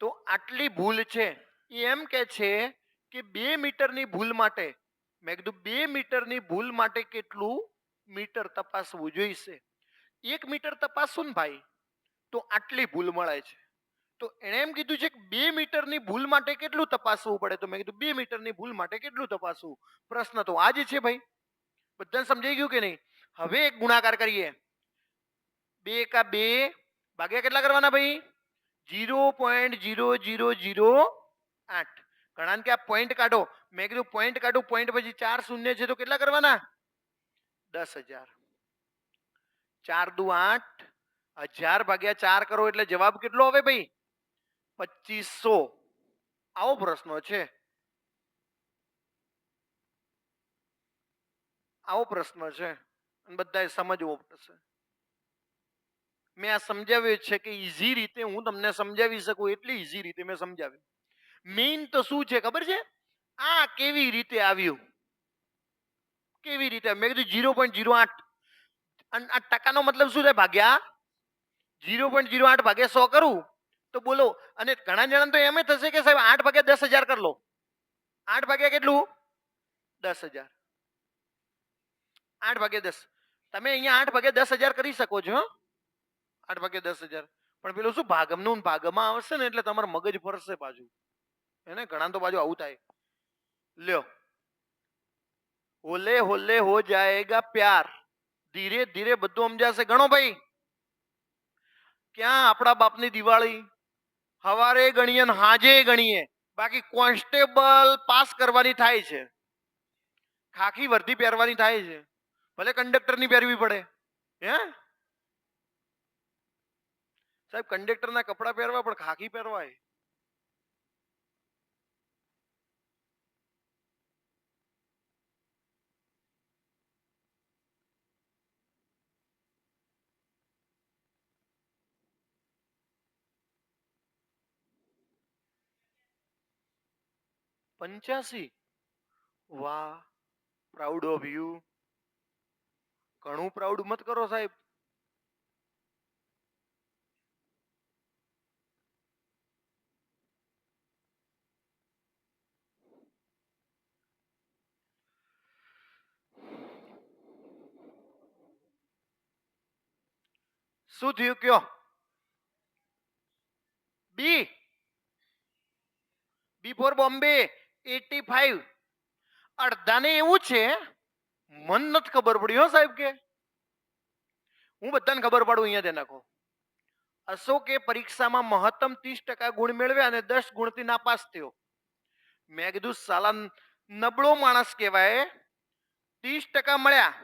તો આટલી ભૂલ છે. એ એમ કે છે કે 2 મીટરની ભૂલ માટે, મેં કીધું 2 મીટરની ભૂલ માટે કેટલું મીટર તપાસવું જોઈશે? 1 મીટર તપાસું ને ભાઈ તો આટલી ભૂલ મળે છે. તો એણે એમ કીધું છે કે 2 મીટરની ભૂલ માટે કેટલું તપાસવું પડે? તો મેં કીધું 2 મીટરની ભૂલ માટે કેટલું તપાસવું? પ્રશ્ન તો આ જ છે ભાઈ. બધાને સમજાઈ ગયું કે નહીં? હવે એક ગુણાકાર કરીએ. 2 એકા 2 ભાગ્યા કેટલા કરવાના ભાઈ? 0.0008. ઘણા કે આ પોઈન્ટ કાઢો. મેં કીધું પોઈન્ટ કાઢું, પોઈન્ટ પછી 4 શૂન્ય છે તો કેટલા કરવાના? 10,000. 4 દુ 8, 1000 ભાગ્યા 4 કરો એટલે જવાબ કેટલો આવે ભાઈ? 2500. આવો પ્રશ્ન છે. આવો પ્રશ્ન છે અને બધાએ સમજવો પડશે. મેં આ સમજાવ્યું છે કે ઈઝી રીતે હું તમને સમજાવી શકું એટલી ઈઝી રીતે મેં સમજાવ્યું. મેઇન તો શું છે ખબર છે? આ કેવી રીતે આવ્યું? કેવી રીતે? મેં કીધું 0.08. અને આ ટકાનો મતલબ શું થાય? ભાગ્યા 0.08 ભાગ્યા 100 કરું તો બોલો. અને ઘણા જણા તો એમ થશે કે સાહેબ 8 ભાગ્યા 10,000 કરી લો. 8 ભાગ્યા કેટલું? 10,000. 8 ભાગ્યા 10. તમે અહીંયા 8 ભાગ્યા 10,000 કરી શકો છો. 8 ભાગ્યા 10,000. પણ પેલું શું ભાગમનું ભાગમાં આવશે ને એટલે તમારું મગજ ફરશે પાછું. એને ઘણા તો બાજુ આવું થાય. લ્યો, હોલે હોલે હો જાયેગા પ્યાર, ધીરે ધીરે બધું સમજાશે. ગણો ભાઈ. ક્યાં આપણા બાપની દિવાળી? હવારે ગણીએ ને હાજે ગણીએ. બાકી કોન્સ્ટેબલ પાસ કરવાની થાય છે, ખાખી વર્દી પહેરવાની થાય છે, ભલે કંડક્ટરની પહેરવી પડે. હે સાહેબ, કંડક્ટરના કપડા પહેરવા પણ ખાખી પહેરવાય. પંચ્યાસી? વાહ, પ્રાઉડ ઓફ યુ. ઘણું પ્રાઉડ મત કરો સાહેબ. શું થયું કયો? બી બી ફોર બોમ્બે 85. અડધાને એવું છે, મન નથી ખબર પડી હો સાહેબ. કે હું બધાને ખબર પાડું, અહીંયા દે નાખો. અશોકે પરીક્ષામાં મહત્તમ 30% ગુણ મેળવ્યા અને 10 ગુણથી નાપાસ થયો. મેં કીધું સાલા નબળો માણસ કહેવાય. 30% મળ્યા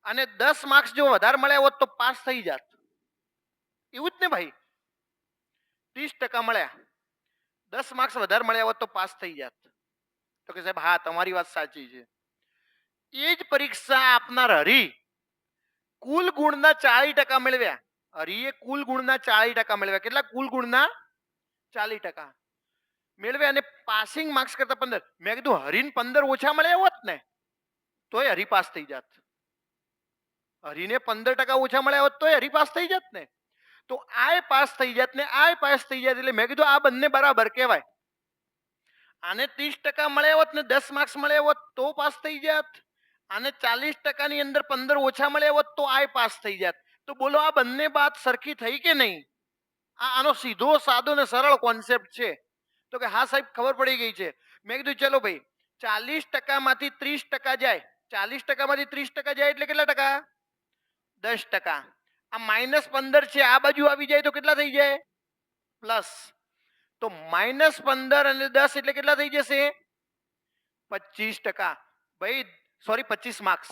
અને 10 માર્ક્સ જો વધારે મળ્યા હોત તો પાસ થઈ જાત. એવું જ ને ભાઈ? 30% મળ્યા, 10 માર્ક્સ વધારે મળ્યા હોત તો પાસ થઈ જાત. તો કે સાહેબ હા, તમારી વાત સાચી છે. એ જ પરીક્ષા આપનાર હરી કુલ ગુણના 40% મેળવ્યા. હરીએ કુલ ગુણના 40% મેળવ્યા. કેટલા? કુલ ગુણના 40% મેળવ્યા અને પાસિંગ માર્ક્સ કરતા 15. મેં કીધું હરીને 15 ઓછા મળ્યા હોત ને તોય હરી પાસ થઈ જાત. હરીને 15% ઓછા મળ્યા હોત તોય હરી પાસ થઈ જાત ને. તો આય પાસ થઈ જાત ને આય પાસ થઈ જાત. એટલે મેં કીધું આ બંને બરાબર કહેવાય. આને 30% મળ્યા હોત ને 10 માર્ક્સ મળ્યા હોત તો પાસ થઈ જાત. આને 40% ની અંદર 15 ઓછા મળ્યા હોત તો આય પાસ થઈ જાત. તો બોલો આ બંને બાત સરખી થઈ કે નહીં? આનો સીધો સાદો ને સરળ કોન્સેપ્ટ છે. તો કે હા સાહેબ, ખબર પડી ગઈ છે. મેં કીધું ચલો ભાઈ, 40% માંથી 30% જાય. 40% માંથી 30% જાય એટલે કેટલા ટકા? 10%. આ -15 છે, આ બાજુ આવી જાય તો કેટલા થઈ જાય? પ્લસ. તો -15 અને 10 એટલે કેટલા થઈ જશે? 25%. ભાઈ સોરી, 25 માર્ક્સ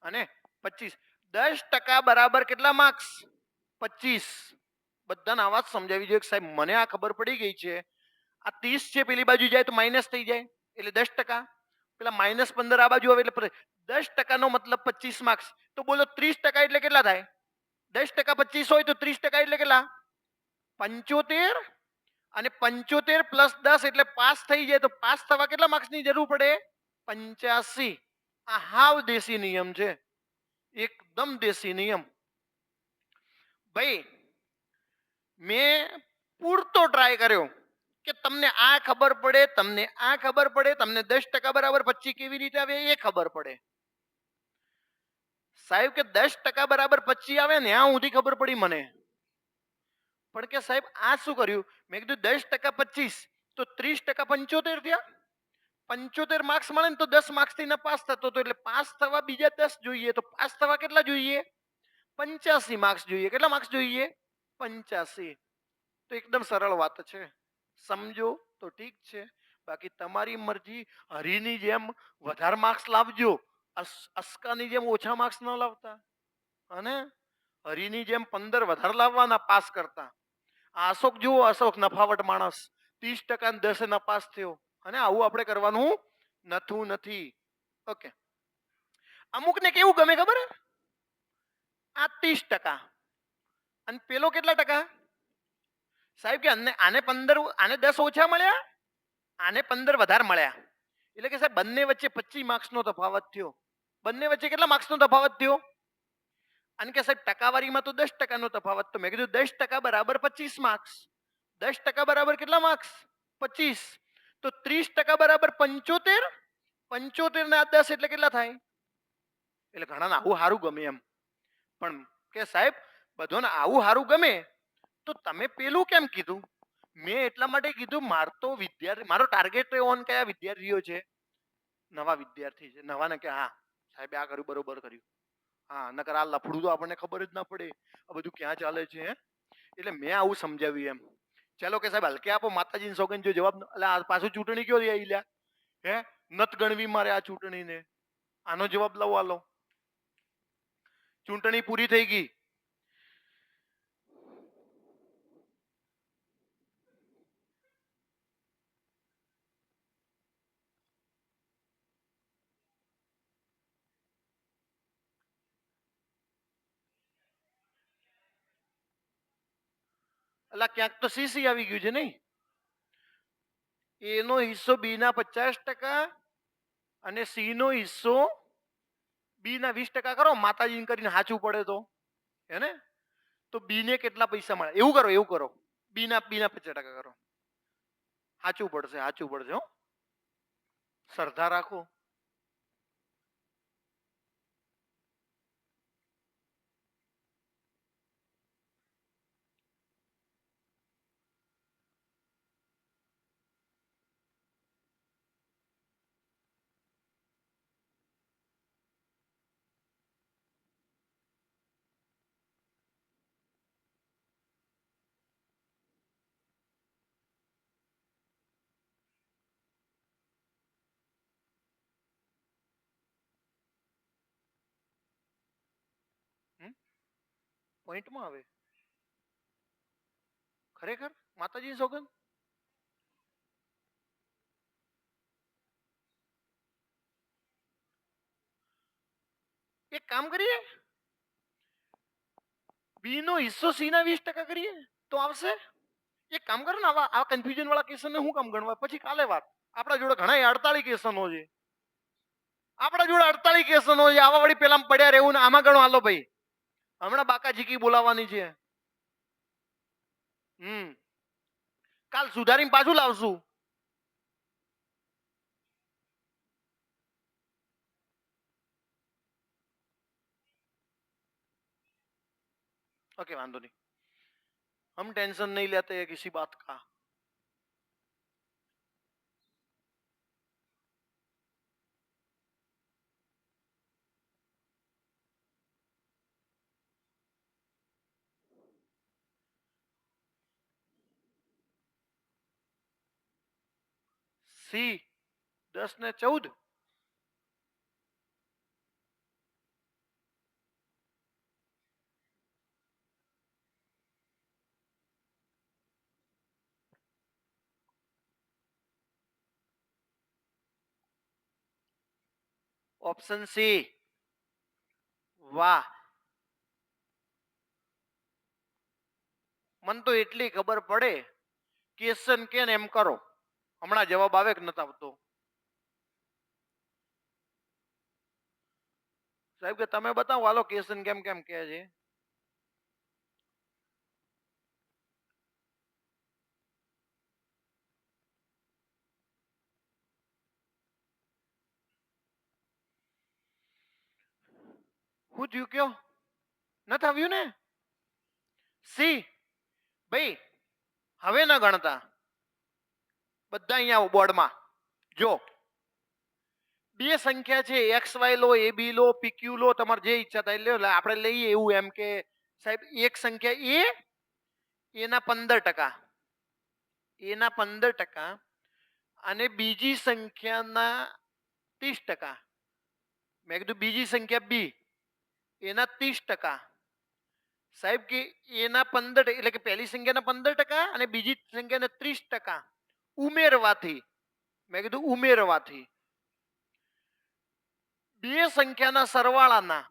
અને 25. 10% બરાબર કેટલા માર્ક્સ? 25. બધાને આ વાત સમજાવી જોઈએ સાહેબ. મને આ ખબર પડી ગઈ છે. આ 30 છે, પેલી બાજુ જાય તો માઇનસ થઈ જાય એટલે 10%. પેલા -15 આ બાજુ આવે એટલે 10% નો મતલબ 25 માર્ક્સ. તો બોલો 30% એટલે કેટલા થાય? 10% 25 હોય તો 30% એટલે કેટલા? 75. અને 75 પ્લસ 10 એટલે પાસ થઈ જાય. તો પાસ થવા કેટલા માર્ક્સની જરૂર પડે? 85. આ હાવ દેશી નિયમ છે, એકદમ દેશી નિયમ. ભાઈ મેં પૂરતો ટ્રાય કર્યો કે તમને આ ખબર પડે, તમને આ ખબર પડે, તમને 10% બરાબર 25 કેવી રીતે આવે એ ખબર પડે. સાહેબ કે 10% બરાબર 25 આવે ને આ સુધી ખબર પડી મને. પણ કે સાહેબ આ શું કર્યું? મેં કીધું 10% 25 તો 30% 75 થયા. 75 માર્ક્સ મળે ને તો 10 માર્ક્સ થી પાસ થતો હતો. એટલે પાસ થવા બીજા 10 જોઈએ. તો પાસ થવા કેટલા જોઈએ? 85 માર્ક્સ જોઈએ. કેટલા માર્ક્સ જોઈએ? 85. તો એકદમ સરળ વાત છે. સમજો તો ઠીક છે, બાકી તમારી મરજી. હરીની જેમ વધારે માર્ક્સ લાવજો, અસ્કાની જેમ ઓછા માર્ક્સ ન લાવતા. અને હરીની જેમ 15 વધારે લાવવાના પાસ કરતા. અશોક જુઓ, અશોક નફાવટ માણસ, 30% ને 10 નપાસ થયો. અને આવું આપણે કરવાનું નથી. ઓકે. અમુકને કેવું ગમે ખબર? આ 30% અને પેલો કેટલા ટકા? સાહેબ કે આને 15, આને 10 ઓછા મળ્યા, આને 15 વધારે મળ્યા. એટલે કે સાહેબ બંને વચ્ચે 25 માર્ક્સનો તફાવત થયો. બંને વચ્ચે કેટલા માર્ક્સનો તફાવત થયો? અને કે સાહેબ ટકાવારીમાં તો 10%નો તફાવત. તો મેં કીધું 10% બરાબર 25 માર્ક્સ. 10% બરાબર કેટલા માર્ક્સ? 25. તો 30% બરાબર 75. 75 ને 10 એટલે કેટલા થાય? એટલે ઘણા આવું સારું ગમે એમ. પણ કે સાહેબ બધોને આવું સારું ગમે તો તમે પેલું કેમ કીધું? મેં એટલા માટે કીધું, મારો ટાર્ગેટ ઓન કયા વિદ્યાર્થીઓ છે? નવા વિદ્યાર્થી છે. નવાને કે હા સાહેબ આ કર્યું બરોબર કર્યું. હા, નકર આ લફડું તો આપણને ખબર જ ના પડે આ બધું ક્યાં ચાલે છે. એટલે મેં આવું સમજાવ્યું એમ. ચાલો કે સાહેબ હલકે આપો, માતાજીની સોગન જો જવાબ. એટલે આ પાછું ચૂંટણી કયો રહી લ્યા? હે નત ગણવી મારે આ ચૂંટણીને. આનો જવાબ લાવો. આલો, ચૂંટણી પૂરી થઈ ગઈ. એટલે ક્યાંક તો સીસી આવી ગયું છે નહીં? એનો હિસ્સો બી ના 50%, અને સી નો હિસ્સો બી ના 20% કરો, માતાજી કરીને સાચું પડે તો હે ને, તો બી ને કેટલા પૈસા મળે? એવું કરો બી ના 50% કરો, સાચું પડશે હો, શ્રદ્ધા રાખો. પોઈન્ટમાં આવે ખરેખર માતાજી સોગંદ. એક કામ કરીએ, બી નો હિસ્સો સી ના 20% કરીએ તો આવશે. એક કામ કરો ને, આવા કન્ફ્યુઝન વાળા કેસને હું કામ ગણવા, પછી કાલે વાત. આપણા જોડે ઘણા 48 કેસનો છે, આપણા જોડે 48 કેસનો છે. આવા વળી પેલા પડ્યા રહેવું ને આમાં ગણો. હાલો ભાઈ, હમણાં બાકાજીકી બોલાવવાની છે. કાલ સુધારીને પાછું લાવશું. ओके, वांधो नहीं, हम टेंशन नहीं लेते हैं किसी बात का. सी 10 ને 14, ઓપ્શન સી. વાહ, મન તો એટલી ખબર પડે, ક્વેશ્ચન કે ને એમ કરો, હમણાં જવાબ આવે કે નથી આવતો. સાહેબ કે તમે બતાવો, હાલો ક્વેશ્ચન કેમ કેમ કે છે. હું થયું કયો? નથી આવ્યું ને? સી ભાઈ, હવે ન ગણતા, બધા અહીંયા આવો બોર્ડમાં જો. બે સંખ્યા છે, એક્સ વાય લો, એ બી લો, પીક્યુ લો, તમારે જે ઈચ્છા થાય લો. આપણે લઈએ એવું એમ કે સાહેબ એક સંખ્યા એના 15%, એના 15% અને બીજી સંખ્યાના 30%. મેં કીધું બીજી સંખ્યા બી એના 30%. સાહેબ કે એના 15 એટલે કે પહેલી સંખ્યાના 15% અને બીજી સંખ્યાના 30% ઉમેરવાથી, મેં કીધું ઉમેરવાથી બે સંખ્યાના સરવાળાના,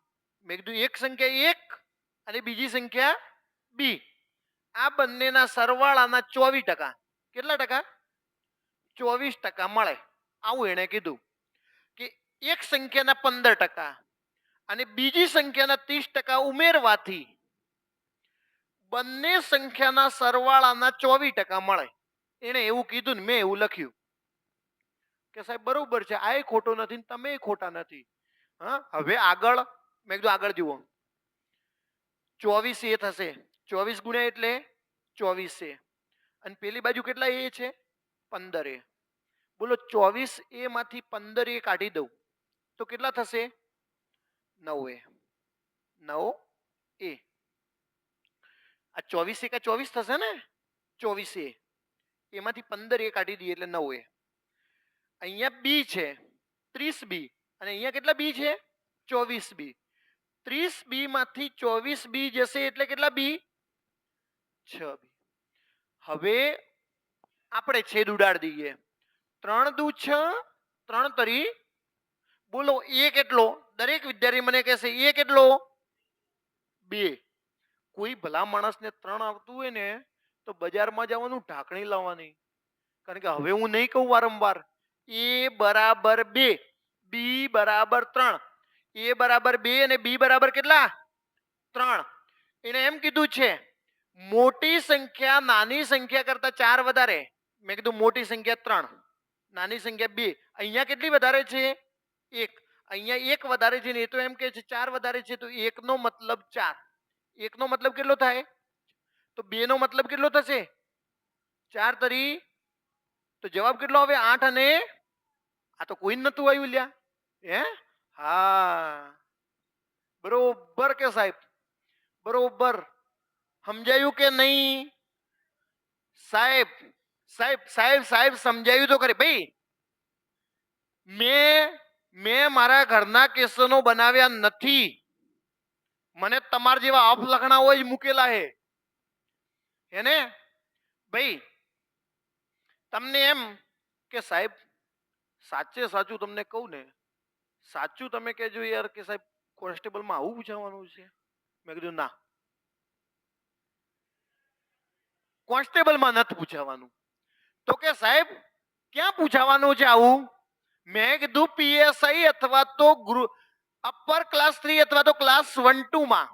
મેં કીધું એક સંખ્યા 1 અને બીજી સંખ્યા બી, આ બંનેના સરવાળાના 24%. કેટલા ટકા? 24% મળે. આવું એણે કીધું કે એક સંખ્યાના 15% અને બીજી સંખ્યાના 30% ઉમેરવાથી બંને સંખ્યાના સરવાળાના 24% મળે. એણે એવું કીધું ને મેં એવું લખ્યું કે સાહેબ બરોબર છે, આ ખોટો નથી ને તમે ખોટા નથી. હા, હવે આગળ મેં કીધું આગળ જુઓ, 24 એ થશે, 24 ગુણ્યા એટલે 24 એ, અને પેલી બાજુ કેટલા એ છે? 15 એ. બોલો 24 એ માંથી 15 એ કાઢી દઉં તો કેટલા થશે? 9 એ. 9 એ. આ 24 એકા 24 થશે ને, 24 એ, એમાંથી 15 એ કાઢી દઈએ એટલે 9 એ. અહીંયા બી છે 30 બી, અને અહીંયા કેટલા બી છે? 24 બી. 30 બી માંથી 24 બી જશે એટલે કેટલા બી? 6 બી. હવે આપણે છેદ ઉડાડી દઈએ, 3 દુ 6, 3 તરી, બોલો એ કેટલો? દરેક વિદ્યાર્થી મને કહેશે એ કેટલો? 2. કોઈ ભલા માણસને 3 આવતું હોય ને તો બજારમાં જવાનું, ઢાંકણી લાવવાની. કારણ કે હવે હું નહીં કહું વારંવાર એ બરાબર 2. બરાબર 3, a બરાબર 2 અને b બરાબર કેટલા 3. એને એમ કીધું છે મોટી સંખ્યા નાની સંખ્યા કરતા 4 વધારે. મેં કીધું મોટી સંખ્યા 3, નાની સંખ્યા 2. અહીંયા કેટલી વધારે છે 1. અહીંયા 1 વધારે છે ને એ તો એમ કે છે 4 વધારે છે, તો 1 નો મતલબ 4. 1 નો મતલબ કેટલો થાય? તો 2 નો મતલબ કેટલો થશે? 4 તરી, તો જવાબ કેટલો આવે? 8. અને આ તો કોઈ નતું આવ્યું લ્યા. હે? હા, બરોબર કે સાહેબ? બરોબર. સમજાયું કે નહીં સાહેબ? સાહેબ સાહેબ સાહેબ સમજાયું તો ખરી ભાઈ. મેં મારા ઘરના કેસનો બનાવ્યા નથી. મને તમાર જેવા અપલખણા હોય મૂકેલા હે ને ભાઈ. તમને એમ કે સાહેબ સાચે સાચું તમને કહું ને, સાચું તમે કહેજો યાર કે સાહેબ કોન્સ્ટેબલમાં આવું પૂછવાનું છે. મેં કીધું ના, કોન્સ્ટેબલમાં નથી પૂછવાનું. તો કે સાહેબ ક્યાં પૂછવાનું છે આવું? મેં કીધું પીએસઆઈ અથવા તો અપર ક્લાસ 3 અથવા તો ક્લાસ 1-2 માં.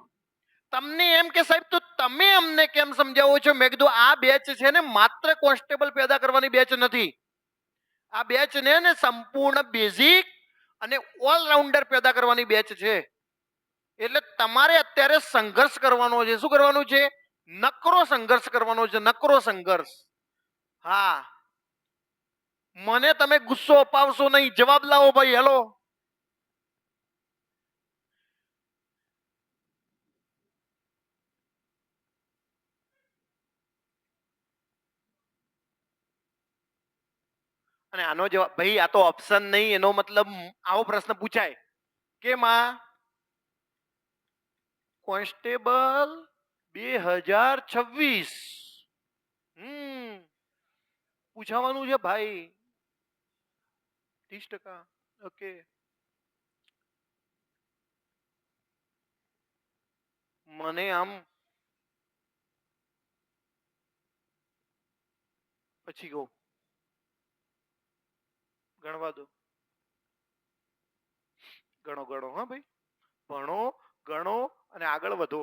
તમને એમ કે સાહેબ તો તમે અમને કેમ સમજાવો છો? મેં કીધું આ બેચ છે ને માત્ર કોન્સ્ટેબલ પેદા કરવાની બેચ નથી. આ બેચ ને સંપૂર્ણ બેઝિક અને ઓલરાઉન્ડર પેદા કરવાની બેચ છે. એટલે તમારે અત્યારે સંઘર્ષ કરવાનો છે. શું કરવાનું છે? નકરો સંઘર્ષ કરવાનો છે, નકરો સંઘર્ષ. હા, મને તમે ગુસ્સો અપાવશો નહીં. જવાબ લાવો ભાઈ. હેલો, અને આનો જવાબ ભાઈ, આ તો ઓપ્શન નહીં. એનો મતલબ આવો પ્રશ્ન પૂછાય કે માં કોન્સ્ટેબલ 2026 પૂછવાનું છે ભાઈ. 30%. ઓકે, મને આમ પછી કહું, ગણવા દો. ગણો ગણો હા ભાઈ, ભણો ગણો અને આગળ વધો.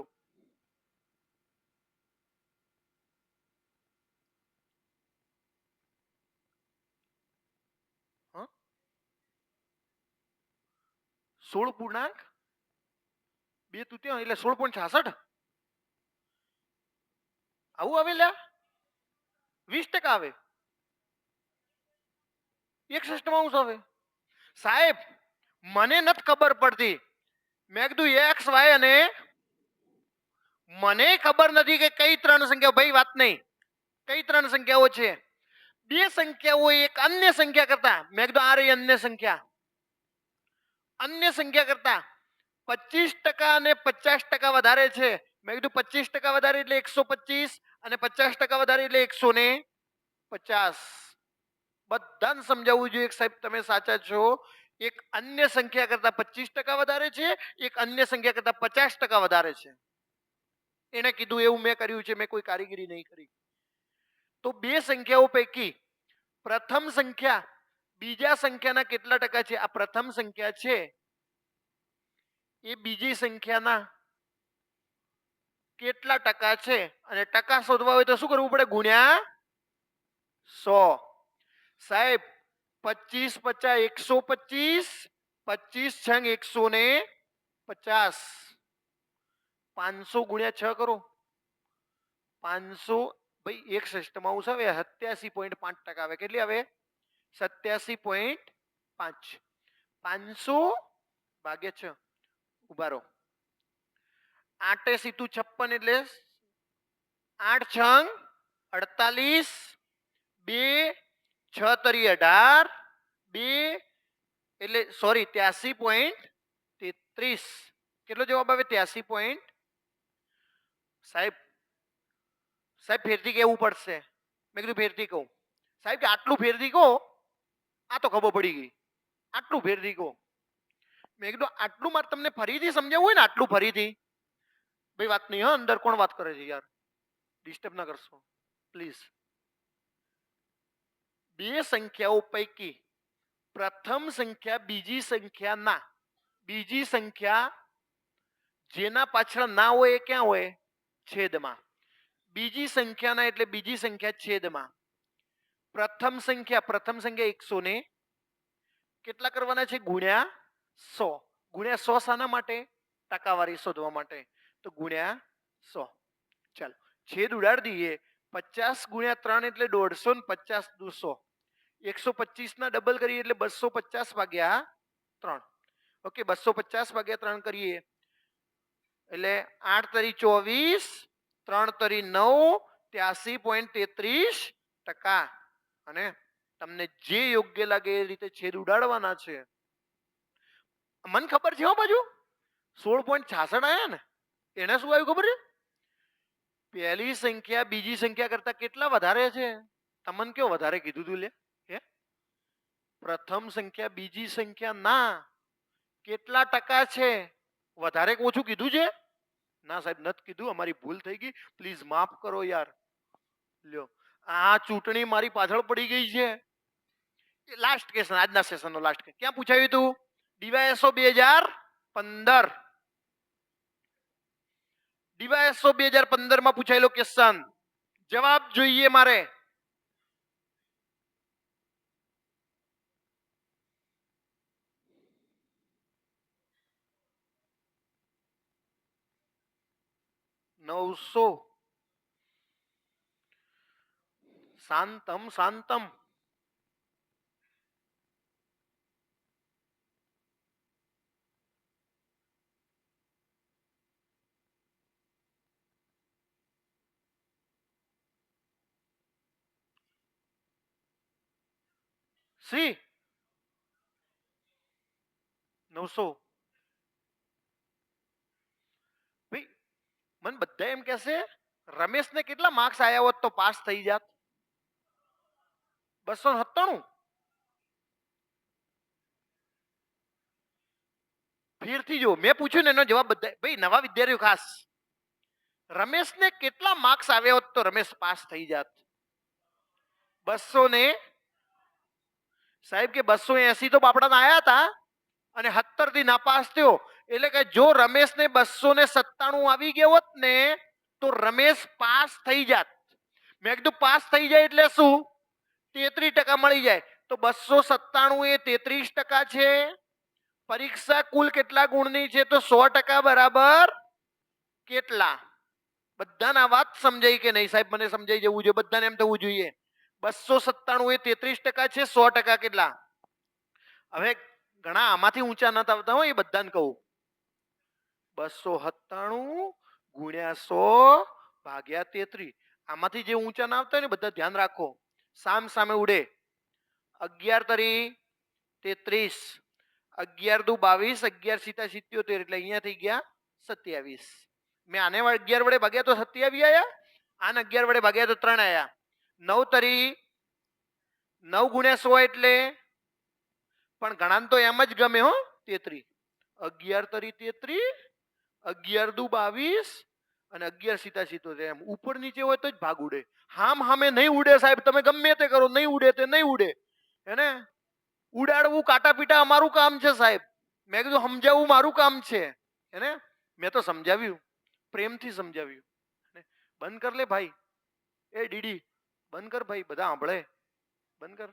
હા, 16.2 એટલે 16.66 આવું આવે લ્યા. 20% આવે, 61 આવે. સાહેબ મને નથી ખબર પડતી. મેં કીધું એક્સ વાય અને મને ખબર નથી કે કઈ 3 સંખ્યાઓ. ભાઈ વાત નહીં, કઈ 3 સંખ્યાઓ છે? 2 સંખ્યાઓ એક અન્ય સંખ્યા કરતા. મેં કીધું આ રહી અન્ય સંખ્યા. અન્ય સંખ્યા કરતા 25% અને 50% વધારે છે. મેં કીધું 25% વધારે એટલે 125 અને 50% વધારે એટલે 150. બધાને સમજાવવું જોઈએ સાહેબ તમે સાચા છો. એક અન્ય સંખ્યા કરતા 25% વધારે છે, એક અન્ય સંખ્યા કરતા 50% વધારે છે. એને કીધું એવું મેં કર્યું છે, મેં કોઈ કારીગરી નહીં કરી. તો 2 સંખ્યાઓ પૈકી પ્રથમ સંખ્યા બીજા સંખ્યાના કેટલા ટકા છે? આ પ્રથમ સંખ્યા છે એ બીજી સંખ્યાના કેટલા ટકા છે? અને ટકા શોધવા હોય તો શું કરવું પડે? ગુણ્યા 100. સાહેબ 25 50 125, 25 × 150, 500 ગુણ્યા 6 કરો. 500 ભાઈ એક સિસ્ટમ આવું આવે 87.5% આવે. કેટલી આવે? 87.5. 500 ભાગ્યા 6. ઉભા રહો. 8 સીધું 56 એટલે 8 છંગ 48, 2 6 તરી 18, 2 એટલે સોરી 83.33. કેટલો જવાબ આવે? 83. સાહેબ સાહેબ ફેરથી કહેવું પડશે. મેં કીધું ફેરથી કહું. સાહેબ કે આટલું ફેરથી કહો, આ તો ખબર પડી ગઈ. આટલું ફેરથી કહો. મેં કીધું આટલું મારે તમને ફરીથી સમજાવવું હોય ને, આટલું ફરીથી. ભાઈ વાત નહીં હા, અંદર કોણ વાત કરે છે યાર? ડિસ્ટર્બ ના કરશો પ્લીઝ. 2 સંખ્યાઓ પૈકી પ્રથમ સંખ્યા બીજી સંખ્યાના, બીજી સંખ્યા જેના પાછળ ના હોય એ ક્યાં હોય? છેદમાં. બીજી સંખ્યાના એટલે બીજી સંખ્યા છેદમાં. પ્રથમ સંખ્યા 100 ને કેટલા કરવાના છે? ગુણ્યા 100. ગુણ્યા 100 શાના માટે? ટકાવારી શોધવા માટે. તો ગુણ્યા 100. ચાલો છેદ ઉડાડી દઈએ. 50 ગુણ્યા 3 એટલે 150 ને 50 દુ 100. 125 ના ડબલ કરીએ એટલે 250 ભાગ્યા 3. ઓકે, 250 ભાગ્યા 3 કરીએ એટલે 8 તરી 24, 3 તરી 9, 83.33%. અને તમને જે યોગ્ય લાગે એ રીતે છેદ ઉડાડવાના છે. મને ખબર છે હો, બાજુ 16.66 આયા ને, એને શું આવ્યું ખબર છે? પહેલી સંખ્યા બીજી સંખ્યા કરતા કેટલા વધારે છે? તમને કયો વધારે કીધું તું લે? પ્રથમ સંખ્યા બીજી સંખ્યા ના કેટલા ટકા છે? વધારે કે ઓછું કીધું છે? ના સાહેબ નથી કીધું, અમારી ભૂલ થઈ ગઈ, પ્લીઝ માફ કરો યાર. લ્યો, આ ચૂંટણી મારી પાછળ પડી ગઈ છે. લાસ્ટ ક્વેશ્ચન, આજના સેશનનો લાસ્ટ. ક્યાં પૂછાયું હતું? ડીવાયએસઓ 2015. ડીવાયએસઓ 2015 માં પૂછાયેલો ક્વેશ્ચન. જવાબ જોઈએ મારે. શાંતમ શાંતમ. સી 900. ભાઈ મને બધા એમ કહેશે રમેશને કેટલા માર્ક્સ આવ્યા હોત તો પાસ થઈ જાત? 297. ફેરથી જો, મેં પૂછ્યું ને એનો જવાબ બધા, ભાઈ નવા વિદ્યાર્થીઓ ખાસ, રમેશને કેટલા માર્ક્સ આવ્યા હોત તો રમેશ પાસ થઈ જાત? 200 ને સાહેબ કે 280 તો બાપડાના આયા હતા અને 17 થી નાપાસ થયો. એટલે કે જો રમેશને 297 આવી ગયા હોત ને તો રમેશ પાસ થઈ જાત. મેં કીધું પાસ થઈ જાય એટલે શું? 33% મળી જાય. તો 297 એ 33% છે. પરીક્ષા કુલ કેટલા ગુણની છે? તો 100% બરાબર કેટલા? બધાના વાત સમજાય કે નહીં સાહેબ? મને સમજાઈ જવું જોઈએ, બધાને એમ થવું જોઈએ. 297 એ 33% છે. 100% કેટલા? હવે ઘણા આમાંથી ઊંચા નથી આવતા હોય, એ બધાને કહું. 297 ગુણ્યા 100 ભાગ્યા 33. આમાંથી જે ઊંચા ના આવતા હોય ને બધા ધ્યાન રાખો. સામ સામે ઉડે. 11 તરી 33, 11 દુ 22, 11 સીતા 77, એટલે અહીંયા થઈ ગયા 27. મેં આને 11 વડે ભાગ્યા તો 27 આયા, આને 11 વડે ભાગ્યા તો 3 આયા. 9 તરી 9 ગુણ્યા 100 એટલે, પણ ઘણા તો એમ જ ગમે હો, 33. 11 તરી 33, 11 દુ 22 અને 11 સીતા 77. એમ ઉપર નીચે હોય તો જ ભાગ ઉડે. હામ હામે નહીં ઉડે સાહેબ. તમે ગમે તે કરો, નહીં ઉડે તે નહીં ઉડે. હેને? ઉડાડવું કાટા પીટા અમારું કામ છે સાહેબ. મેં કીધું સમજાવવું મારું કામ છે. હેને? મેં તો સમજાવ્યું, પ્રેમથી સમજાવ્યું. બંધ કર લે ભાઈ. એ ડીડી બંધ કર ભાઈ, બધા સાંભળે. બંધ કર.